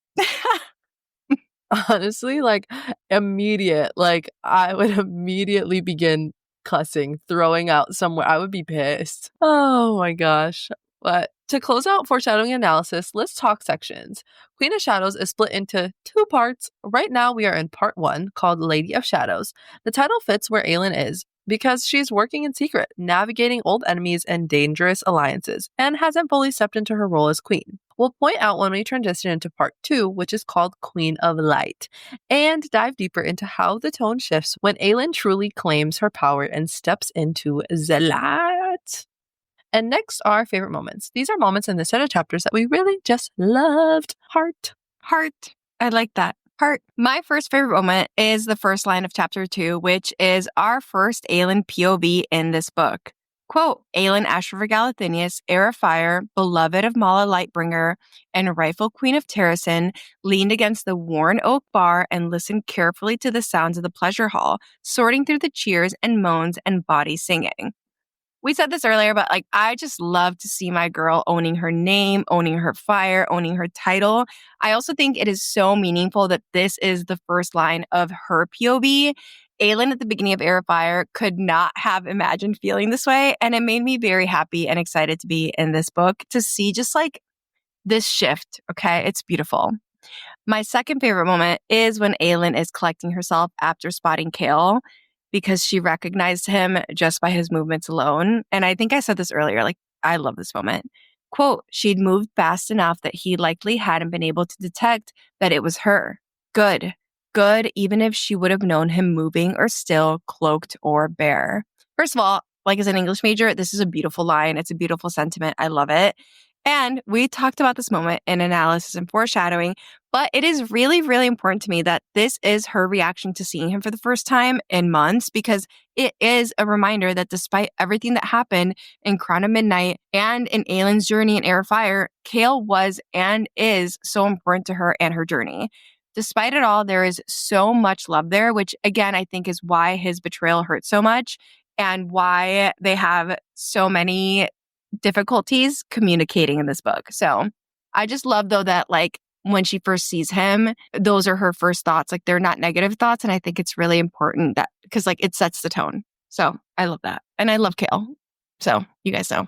Honestly, like, immediate. Like, I would immediately begin cussing, throwing out somewhere. I would be pissed. Oh my gosh. But to close out foreshadowing analysis, let's talk sections. Queen of Shadows is split into two parts. Right now, we are in part 1, called Lady of Shadows. The title fits where Aelin is, because she's working in secret, navigating old enemies and dangerous alliances, and hasn't fully stepped into her role as queen. We'll point out when we transition into part 2, which is called Queen of Light, and dive deeper into how the tone shifts when Aelin truly claims her power and steps into Zealot. And next are favorite moments. These are moments in the set of chapters that we really just loved. Heart. Heart. I like that. Heart. My first favorite moment is the first line of chapter 2, which is our first Aelin POV in this book. Quote, Aelin Ashriver Galathinius, heir of fire, beloved of Mala Lightbringer, and rightful queen of Terrasen, leaned against the worn oak bar and listened carefully to the sounds of the pleasure hall, sorting through the cheers and moans and body singing. We said this earlier, but like, I just love to see my girl owning her name, owning her fire, owning her title. I also think it is so meaningful that this is the first line of her POV. Aelin at the beginning of Heir of Fire could not have imagined feeling this way. And it made me very happy and excited to be in this book to see just like this shift. Okay. It's beautiful. My second favorite moment is when Aelin is collecting herself after spotting Kale because she recognized him just by his movements alone. And I think I said this earlier, like, I love this moment. Quote, she'd moved fast enough that he likely hadn't been able to detect that it was her. Good. Good, even if she would have known him moving or still, cloaked or bare. First of all, like as an English major, this is a beautiful line. It's a beautiful sentiment. I love it. And we talked about this moment in analysis and foreshadowing, but it is really, really important to me that this is her reaction to seeing him for the first time in months, because it is a reminder that despite everything that happened in Crown of Midnight and in Aelin's journey in Heir of Fire, Kale was and is so important to her and her journey. Despite it all, there is so much love there, which again, I think is why his betrayal hurt so much and why they have so many difficulties communicating in this book. So I just love though that like when she first sees him, those are her first thoughts. Like they're not negative thoughts. And I think it's really important that because like it sets the tone. So I love that. And I love Kale. So you guys know.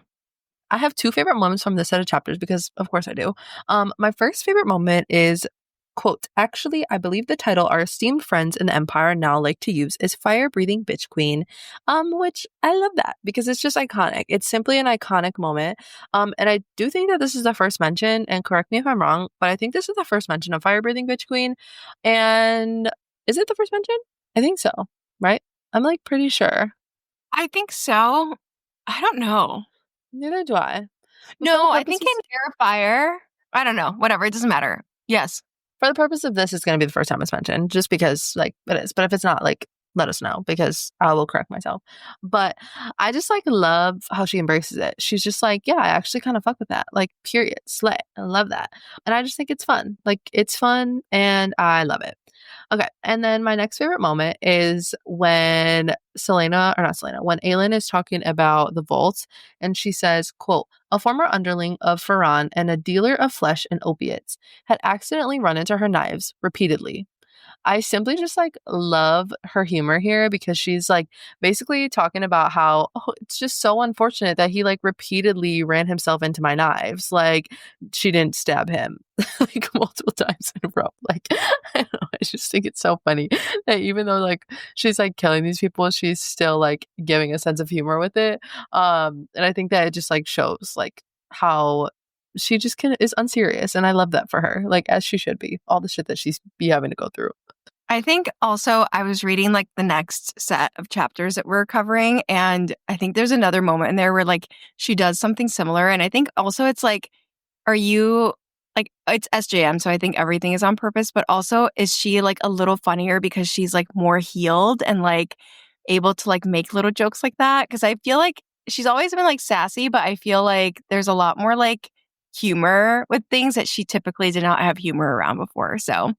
I have two favorite moments from this set of chapters because, of course, I do. My first favorite moment is, quote, actually, I believe the title our esteemed friends in the Empire now like to use is Fire-Breathing Bitch Queen, which I love that because it's just iconic. It's simply an iconic moment. And I do think that this is the first mention, and correct me if I'm wrong, but I think this is the first mention of Fire-Breathing Bitch Queen. And is it the first mention? I think so, right? I'm like pretty sure. I think so. I don't know. Neither do I. No, I think in Heir of Fire. I don't know. Whatever. It doesn't matter. Yes. For the purpose of this, it's going to be the first time it's mentioned, just because, like, it is. But if it's not, like, let us know, because I will correct myself. But I just, like, love how she embraces it. She's just like, yeah, I actually kind of fuck with that. Like, period. Slay. I love that. And I just think it's fun. Like, it's fun, and I love it. Okay, and then my next favorite moment is when when Aelin is talking about the vaults, and she says, quote, a former underling of Ferran and a dealer of flesh and opiates had accidentally run into her knives repeatedly. I simply just like love her humor here because she's like basically talking about how it's just so unfortunate that he like repeatedly ran himself into my knives. Like she didn't stab him like multiple times in a row. Like I don't know, I just think it's so funny that even though like she's like killing these people, she's still like giving a sense of humor with it. And I think that it just like shows like how she just is unserious, and I love that for her, like as she should be. All the shit that she's be having to go through. I think also I was reading like the next set of chapters that we're covering, and I think there's another moment in there where like she does something similar, and I think also it's like, are you like it's SJM, so I think everything is on purpose, but also is she like a little funnier because she's like more healed and like able to like make little jokes like that? Because I feel like she's always been like sassy, but I feel like there's a lot more like humor with things that she typically did not have humor around before. So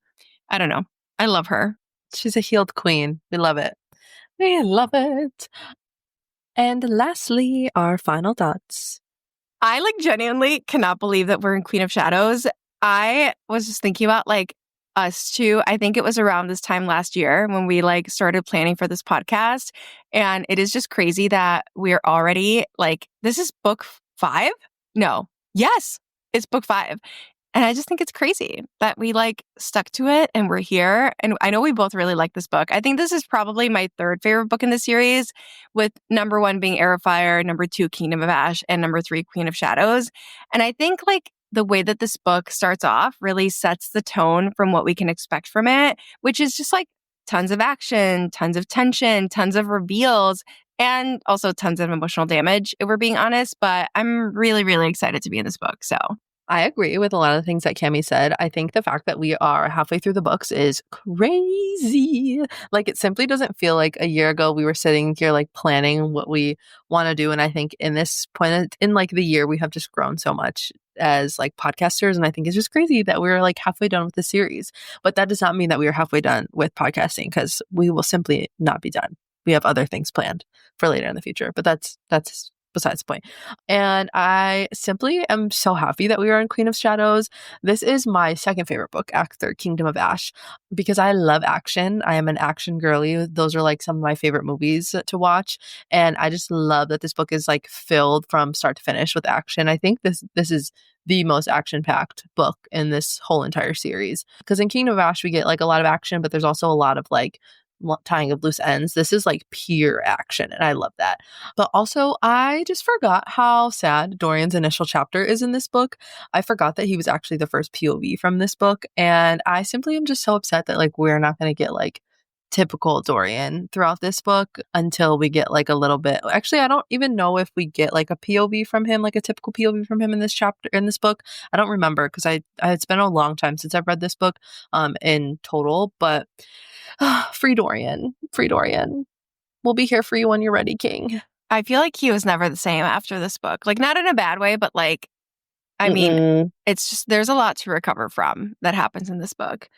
I don't know. I love her. She's a healed queen. We love it. We love it. And lastly, our final thoughts. I like genuinely cannot believe that we're in Queen of Shadows. I was just thinking about like us two. I think it was around this time last year when we like started planning for this podcast. And it is just crazy that we're already like, this is book 5? No. Yes, it's book 5. And I just think it's crazy that we like stuck to it and we're here. And I know we both really like this book. I think this is probably my third favorite book in the series, with number 1 being Heir of Fire, number 2 Kingdom of Ash, and number 3 Queen of Shadows. And I think like the way that this book starts off really sets the tone from what we can expect from it, which is just like tons of action, tons of tension, tons of reveals. and also tons of emotional damage, if we're being honest. But I'm really, really excited to be in this book. So I agree with a lot of the things that Cami said. I think the fact that we are halfway through the books is crazy. Like, it simply doesn't feel like a year ago we were sitting here like planning what we want to do. And I think in this point in like the year, we have just grown so much as like podcasters. And I think it's just crazy that we're like halfway done with the series. But that does not mean that we are halfway done with podcasting, because we will simply not be done. We have other things planned for later in the future. But that's besides the point. And I simply am so happy that we are in Queen of Shadows. This is my second favorite book after Kingdom of Ash, because I love action. I am an action girly. Those are like some of my favorite movies to watch. And I just love that this book is like filled from start to finish with action. I think this is the most action-packed book in this whole entire series. Because in Kingdom of Ash, we get like a lot of action, but there's also a lot of like tying of loose ends. This is like pure action, and I love that. But also, I just forgot how sad Dorian's initial chapter is in this book. I forgot that he was actually the first POV from this book, and I simply am just so upset that like we're not going to get like typical Dorian throughout this book until we get like a little bit. Actually, I don't even know if we get like a POV from him, like a typical POV from him in this chapter, in this book. I don't remember, because it's been a long time since I've read this book in total. But free Dorian, free Dorian. We'll be here for you when you're ready, King. I feel like he was never the same after this book. Like, not in a bad way, but like, I mean, it's just, there's a lot to recover from that happens in this book.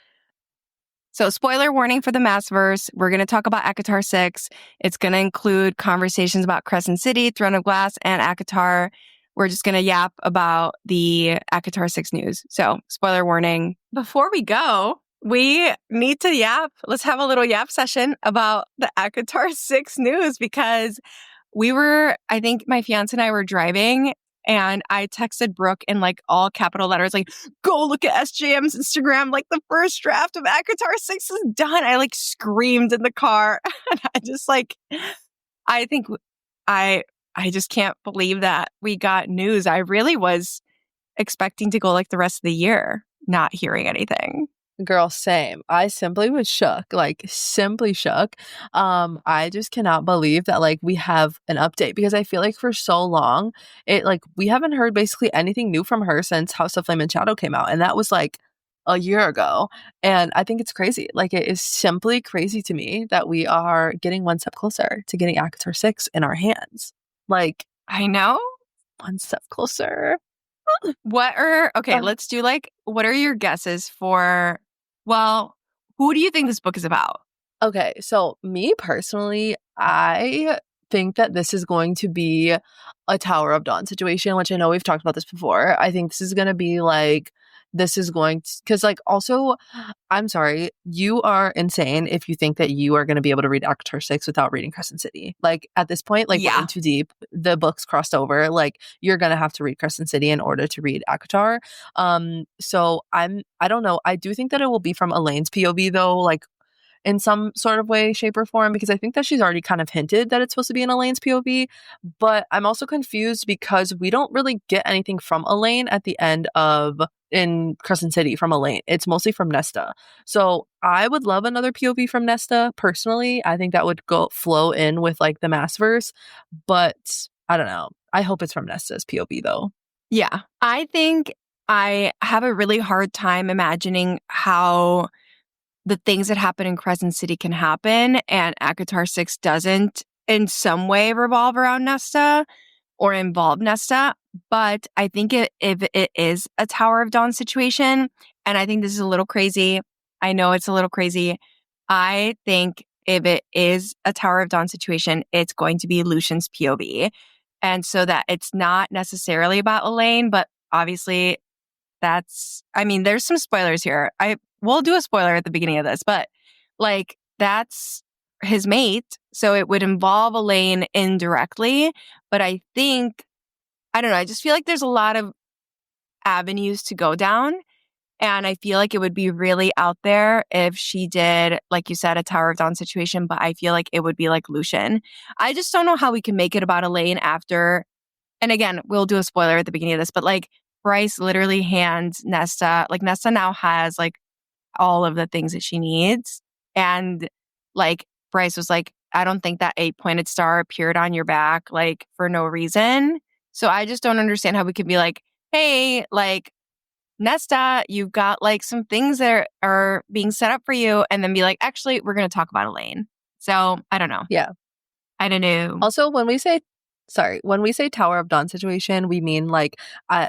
So, spoiler warning for the Maasverse. We're going to talk about ACOTAR 6. It's going to include conversations about Crescent City, Throne of Glass, and ACOTAR. We're just going to yap about the ACOTAR 6 news. So, spoiler warning. Before we go, we need to yap. Let's have a little yap session about the ACOTAR 6 news, because I think my fiance and I were driving, and I texted Brooke in like all capital letters, like, go look at SJM's Instagram. Like, the first draft of ACOTAR 6 is done. I like screamed in the car. And I just like, I think I just can't believe that we got news. I really was expecting to go like the rest of the year not hearing anything. Girl, same. I simply was shook, like simply shook. I just cannot believe that like we have an update, because I feel like for so long, it like we haven't heard basically anything new from her since House of Flame and Shadow came out. And that was like a year ago. And I think it's crazy. Like, it is simply crazy to me that we are getting one step closer to getting ACOTAR 6 in our hands. Like, I know. one step closer. Let's do like, what are your guesses for, well, who do you think this book is about? Okay, so me personally, I think that this is going to be a Tower of Dawn situation, which I know we've talked about this before. I think this is going to be like, because like, also, I'm sorry, you are insane if you think that you are going to be able to read ACOTAR 6 without reading Crescent City. Like, at this point, like, we're in too deep. The books crossed over. Like, you're going to have to read Crescent City in order to read ACOTAR. So I don't know. I do think that it will be from Elaine's POV though, like, in some sort of way, shape, or form, because I think that she's already kind of hinted that it's supposed to be in Elaine's POV. But I'm also confused because we don't really get anything from Elaine at the end of in Crescent City from Elaine. It's mostly from Nesta. So I would love another POV from Nesta personally. I think that would flow in with like the Maasverse, but I don't know. I hope it's from Nesta's POV though. Yeah, I think I have a really hard time imagining how the things that happen in Crescent City can happen, and ACOTAR 6 doesn't in some way revolve around Nesta or involve Nesta. But I think if it is a Tower of Dawn situation, and I think this is a little crazy, I know it's a little crazy, I think if it is a Tower of Dawn situation, it's going to be Lucian's POV. And so that it's not necessarily about Elaine, but obviously there's some spoilers here. We'll do a spoiler at the beginning of this, but like, that's his mate. So it would involve Elaine indirectly. But I think, I don't know, I just feel like there's a lot of avenues to go down. And I feel like it would be really out there if she did, like you said, a Tower of Dawn situation, but I feel like it would be like Lucian. I just don't know how we can make it about Elaine after. And again, we'll do a spoiler at the beginning of this, but like, Bryce literally hands Nesta, like, Nesta now has like all of the things that she needs. And like, Bryce was like, I don't think that 8-pointed star appeared on your back, like, for no reason. So I just don't understand how we could be like, hey, like, Nesta, you've got like some things that are being set up for you, and then be like, actually, we're going to talk about Elaine. So I don't know. Yeah. I don't know. Also, when we say Tower of Dawn situation, we mean like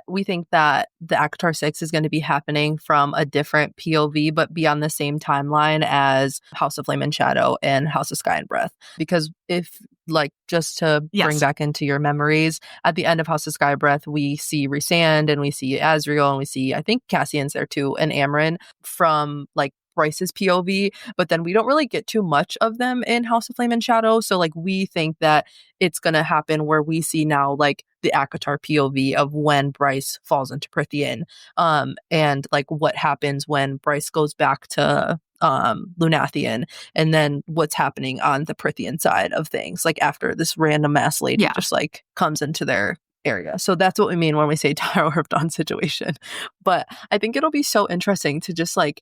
we think that the ACOTAR 6 is going to be happening from a different POV, but be on the same timeline as House of Flame and Shadow and House of Sky and Breath. Because if, like, just to bring back into your memories, at the end of House of Sky and Breath, we see Rhysand and we see Azriel and we see, I think Cassian's there too, and Amryn from like Bryce's POV, but then we don't really get too much of them in House of Flame and Shadow. So like we think that it's going to happen where we see now like the ACOTAR POV of when Bryce falls into Prythian, and like what happens when Bryce goes back to Lunathian, and then what's happening on the Prythian side of things, like after this random mass lady just like comes into their area. So that's what we mean when we say Tower of Dawn situation. But I think it'll be so interesting to just like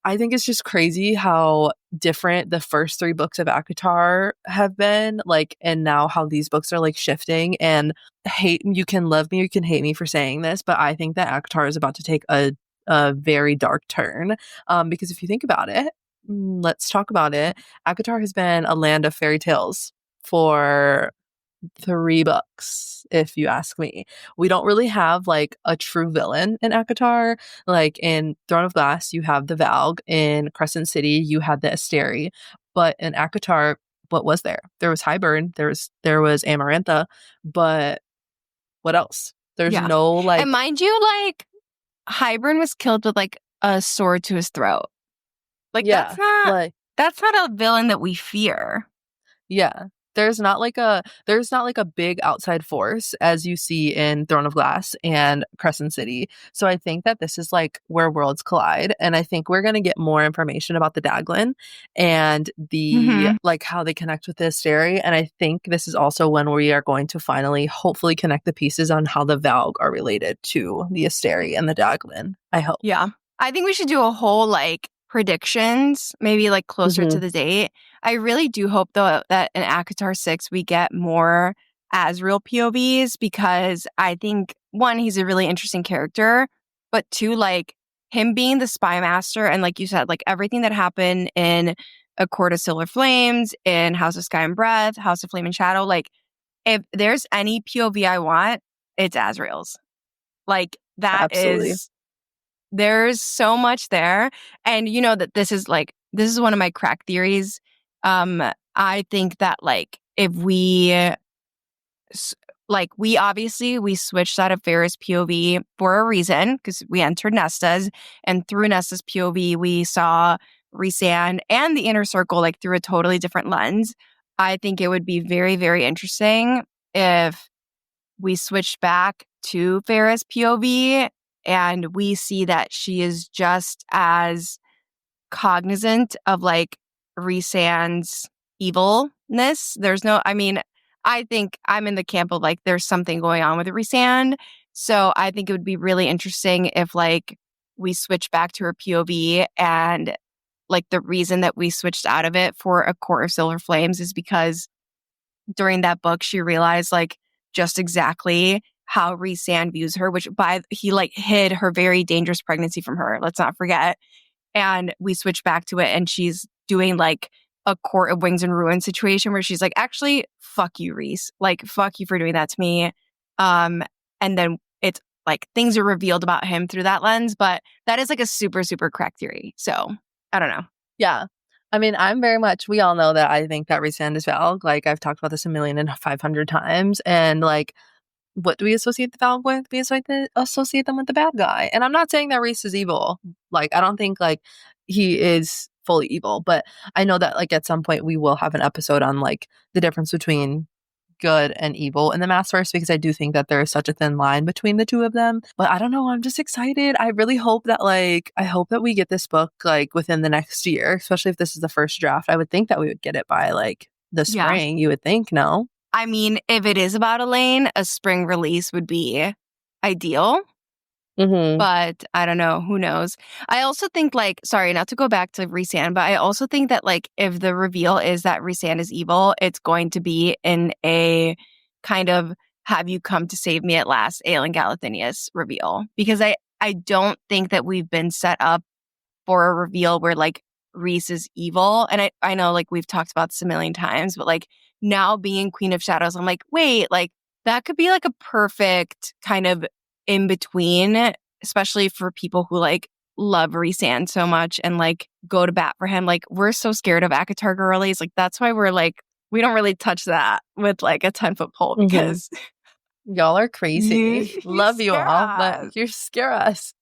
I think it's just crazy how different the first 3 books of ACOTAR have been, like, and now how these books are like shifting. And you can love me, you can hate me for saying this, but I think that ACOTAR is about to take a very dark turn. Because if you think about it, let's talk about it. ACOTAR has been a land of fairy tales for 3 books, if you ask me. We don't really have like a true villain in ACOTAR. Like in Throne of Glass, you have the Valg. In Crescent City, you had the Asteri. But in ACOTAR, what was there? There was Hybern, there was Amarantha, but what else? There's no like. And mind you, like, Hybern was killed with like a sword to his throat. Like, that's not a villain that we fear. Yeah. There's not like a big outside force as you see in Throne of Glass and Crescent City. So I think that this is like where worlds collide, and I think we're going to get more information about the Daglin and the like how they connect with the Asteri. And I think this is also when we are going to finally hopefully connect the pieces on how the Valg are related to the Asteri and the Daglin. I hope. Yeah. I think we should do a whole like predictions, maybe like closer to the date. I really do hope though that in ACOTAR 6 we get more Azriel POVs, because I think 1, he's a really interesting character, but 2, like him being the spy master and like you said, like everything that happened in A Court of Silver Flames, in House of Sky and Breath, House of Flame and Shadow, like if there's any POV I want, it's Azriel's. Like that is, there's so much there. And you know that this is one of my crack theories. I think that like if we switched out of Ferris POV for a reason, because we entered Nesta's, and through Nesta's POV we saw Rhysand and the Inner Circle like through a totally different lens. I think it would be very, very interesting if we switched back to Ferris POV and we see that she is just as cognizant of like Rhysand's evilness. I think I'm in the camp of like there's something going on with Rhysand. So I think it would be really interesting if like we switch back to her POV, and like the reason that we switched out of it for A Court of Silver Flames is because during that book she realized like just exactly how Rhysand views her, he like hid her very dangerous pregnancy from her. Let's not forget. And we switch back to it and she's doing like a Court of Wings and Ruin situation where she's like, actually, fuck you, Rhys. Like, fuck you for doing that to me. And then it's like things are revealed about him through that lens. But that is like a super, super crack theory. So I don't know. Yeah. I mean, we all know that I think that Rhysand is Valg. Like, I've talked about this 1,500,000 times. And like, what do we associate the Valg with? We associate them with the bad guy. And I'm not saying that Rhys is evil. Like, I don't think like he is fully evil, but I know that like at some point we will have an episode on like the difference between good and evil in the Maasverse, because I do think that there is such a thin line between the two of them. But I don't know, I'm just excited. I really hope that we get this book like within the next year, especially if this is the first draft. I would think that we would get it by like the spring. You would think, no? I mean, if it is about Elaine, a spring release would be ideal. Mm-hmm. But I don't know. Who knows? I also think, like, sorry, not to go back to Rhysand, but I also think that, like, if the reveal is that Rhysand is evil, it's going to be in a kind of have you come to save me at last, Aelin Galathynius reveal. Because I don't think that we've been set up for a reveal where, like, Rhys is evil. And I know, like, we've talked about this a million times, but, like, now being Queen of Shadows, I'm like, wait, like, that could be, like, a perfect kind of in between, especially for people who, like, love Rhysand so much and, like, go to bat for him. Like, we're so scared of ACOTAR girlies. Like, that's why we're, like, we don't really touch that with, like, a 10-foot pole Mm-hmm. because Y'all are you, crazy. you Love you scare all, but us. you scare us.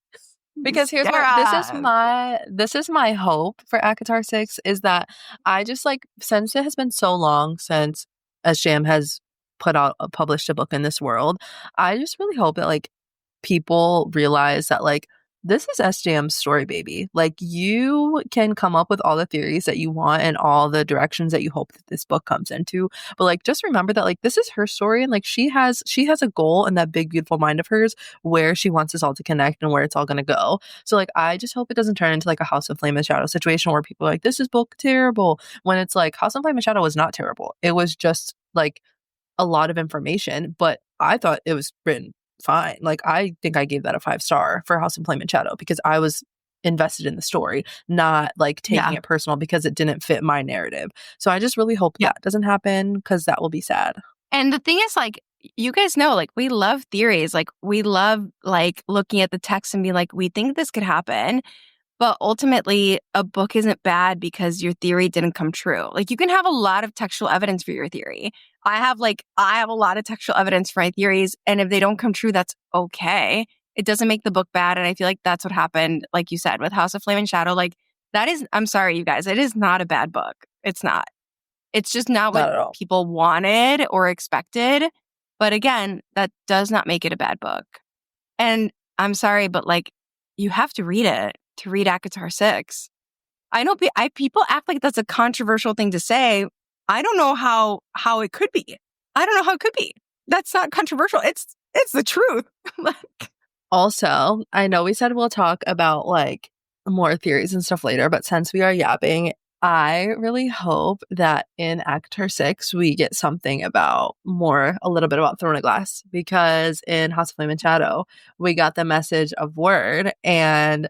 You Because here's scare what us. this is my hope for ACOTAR 6 is that I just like since it has been so long since SJM has published a book in this world, I just really hope that like people realize that like this is SJM's story, baby. Like you can come up with all the theories that you want and all the directions that you hope that this book comes into, but like just remember that like this is her story and like she has a goal in that big beautiful mind of hers where she wants us all to connect and where it's all going to go. So like I just hope it doesn't turn into like a House of Flame and Shadow situation where people are like this is book terrible when it's like House of Flame and Shadow was not terrible. It was just like a lot of information, but I thought it was written fine. Like I think I gave that a 5-star for House of Flame and Shadow because I was invested in the story, not like taking Yeah. it personal because it didn't fit my narrative. So I just really hope Yeah. that doesn't happen because that will be sad. And the thing is, like, you guys know, like, we love theories. Like, we love, like, looking at the text and being like, we think this could happen. But ultimately, a book isn't bad because your theory didn't come true. Like, you can have a lot of textual evidence for your theory. I have a lot of textual evidence for my theories. And if they don't come true, that's okay. It doesn't make the book bad. And I feel like that's what happened, like you said, with House of Flame and Shadow. Like, that is, I'm sorry, you guys, it is not a bad book. It's not. It's just not what Not at all. people wanted or expected. But again, that does not make it a bad book. And I'm sorry, but like, you have to read it to read ACOTAR 6. I know people act like that's a controversial thing to say. I don't know how it could be. I don't know how it could be. That's not controversial. It's the truth. Like, Also, I know we said we'll talk about like more theories and stuff later, but since we are yapping, I really hope that in Actor 6 we get something about a little bit about Throne of Glass because in House of Flame and Shadow we got the message of Word and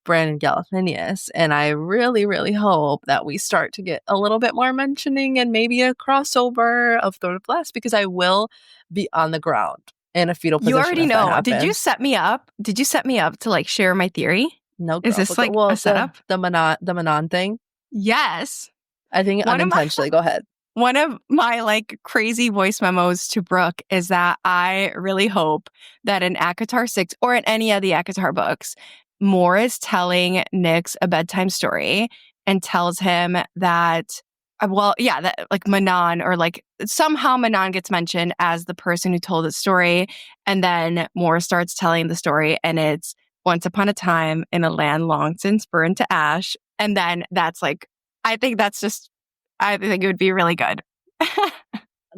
Brandon Galifianakis, and I really, really hope that we start to get a little bit more mentioning and maybe a crossover of Throne of Glass because I will be on the ground in a fetal position. you already if that know. Did you happens. set me up? Did you set me up to like share my theory? No, girl. Is this like well, a setup? the Manon thing? Yes. I think One of my unintentionally. Go ahead. One of my like crazy voice memos to Brooke is that I really hope that in ACOTAR 6 or in any of the ACOTAR books, Moore is telling Nyx a bedtime story and tells him that, that like Manon or like somehow Manon gets mentioned as the person who told the story. And then Moore starts telling the story and it's once upon a time in a land long since burned to ash. And then that's like, I think it would be really good.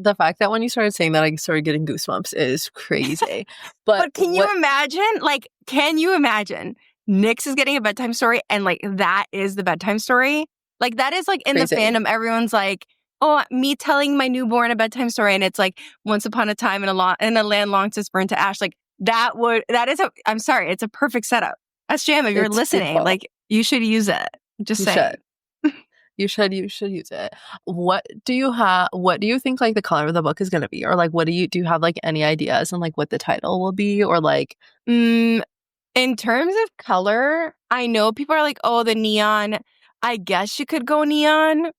The fact that when you started saying that, I started getting goosebumps is crazy. But can you imagine? Like, can you imagine? Nyx is getting a bedtime story, and like that is the bedtime story. Like that is like in Crazy. the fandom, everyone's like, "Oh, me telling my newborn a bedtime story," and it's like once upon a time in a land long since burned to ash. Like I'm sorry, it's a perfect setup. SJM, if you're It's listening, beautiful. like you should use it. Just saying. You should use it. What do you think like the color of the book is going to be? Or like do you have like any ideas on like what the title will be or like in terms of color, I know people are like, "Oh, the neon." I guess you could go neon.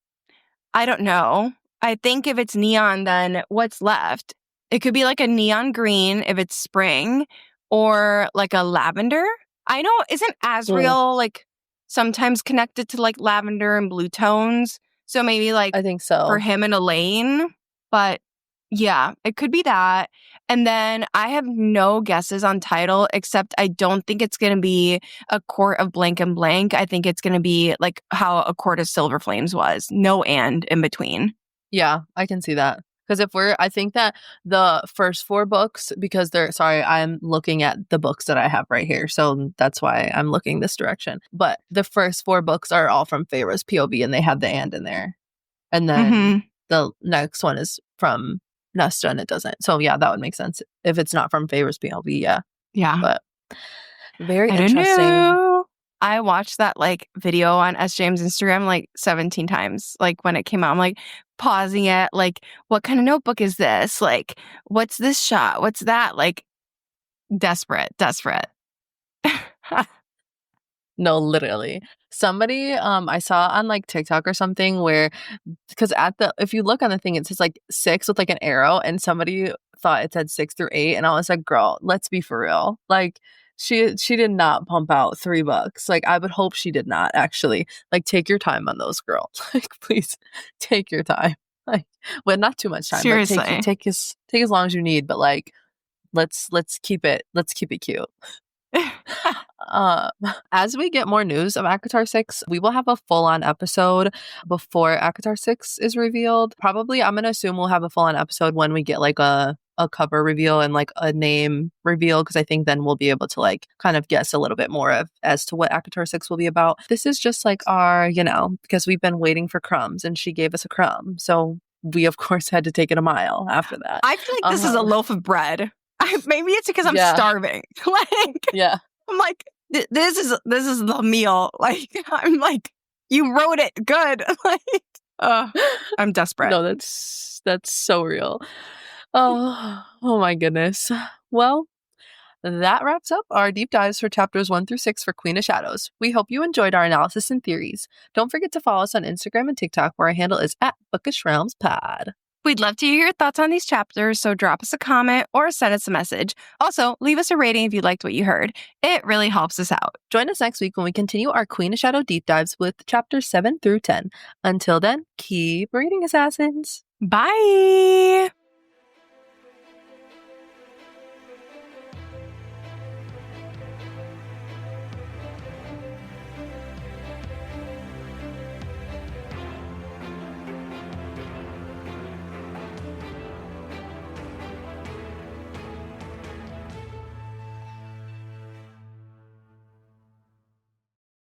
I don't know. I think if it's neon, then what's left? It could be like a neon green if it's spring or like a lavender. I know, isn't Asriel like sometimes connected to like lavender and blue tones? So maybe like I think so. for him and Elaine. But yeah, it could be that. And then I have no guesses on title, except I don't think it's going to be A Court of Blank and Blank. I think it's going to be like how A Court of Silver Flames was. No and in between. Yeah, I can see that. Because I think that the first 4 books, because I'm looking at the books that I have right here. So that's why I'm looking this direction. But the first 4 books are all from Feyre's POV and they have the and in there. And then the next one is from Nesta and it doesn't. So yeah, that would make sense. If it's not from Feyre's POV, yeah. Yeah. But very I interesting. don't know. I watched that like video on SJM's Instagram like 17 times. Like when it came out, I'm like pausing it. Like, what kind of notebook is this? Like, what's this shot? What's that? Like, desperate. No, literally. Somebody I saw on like TikTok or something where, because if you look on the thing, it says like 6 with like an arrow, and somebody thought it said 6 through 8, and I was like, girl, let's be for real. Like she did not pump out 3 books. Like I would hope she did not actually. Like take your time on those, girl. Like please take your time. Like, well, not too much time. Seriously. But take as long as you need. But like, let's keep it cute. As we get more news of ACOTAR 6, we will have a full-on episode before ACOTAR 6 is revealed. Probably, I'm going to assume we'll have a full-on episode when we get like a cover reveal and like a name reveal, because I think then we'll be able to like kind of guess a little bit more as to what ACOTAR 6 will be about. This is just like our, because we've been waiting for crumbs and she gave us a crumb. So we, of course, had to take it a mile after that. I feel like this is a loaf of bread. Maybe it's because I'm starving. Like, yeah. I'm like, this is the meal. Like, I'm like, you wrote it good. Like, I'm desperate. No, that's so real. Oh my goodness. Well, that wraps up our deep dives for chapters 1 through 6 for Queen of Shadows. We hope you enjoyed our analysis and theories. Don't forget to follow us on Instagram and TikTok, where our handle is @BookishRealmsPod. We'd love to hear your thoughts on these chapters, so drop us a comment or send us a message. Also, leave us a rating if you liked what you heard. It really helps us out. Join us next week when we continue our Queen of Shadow deep dives with chapters 7 through 10. Until then, keep reading, assassins. Bye!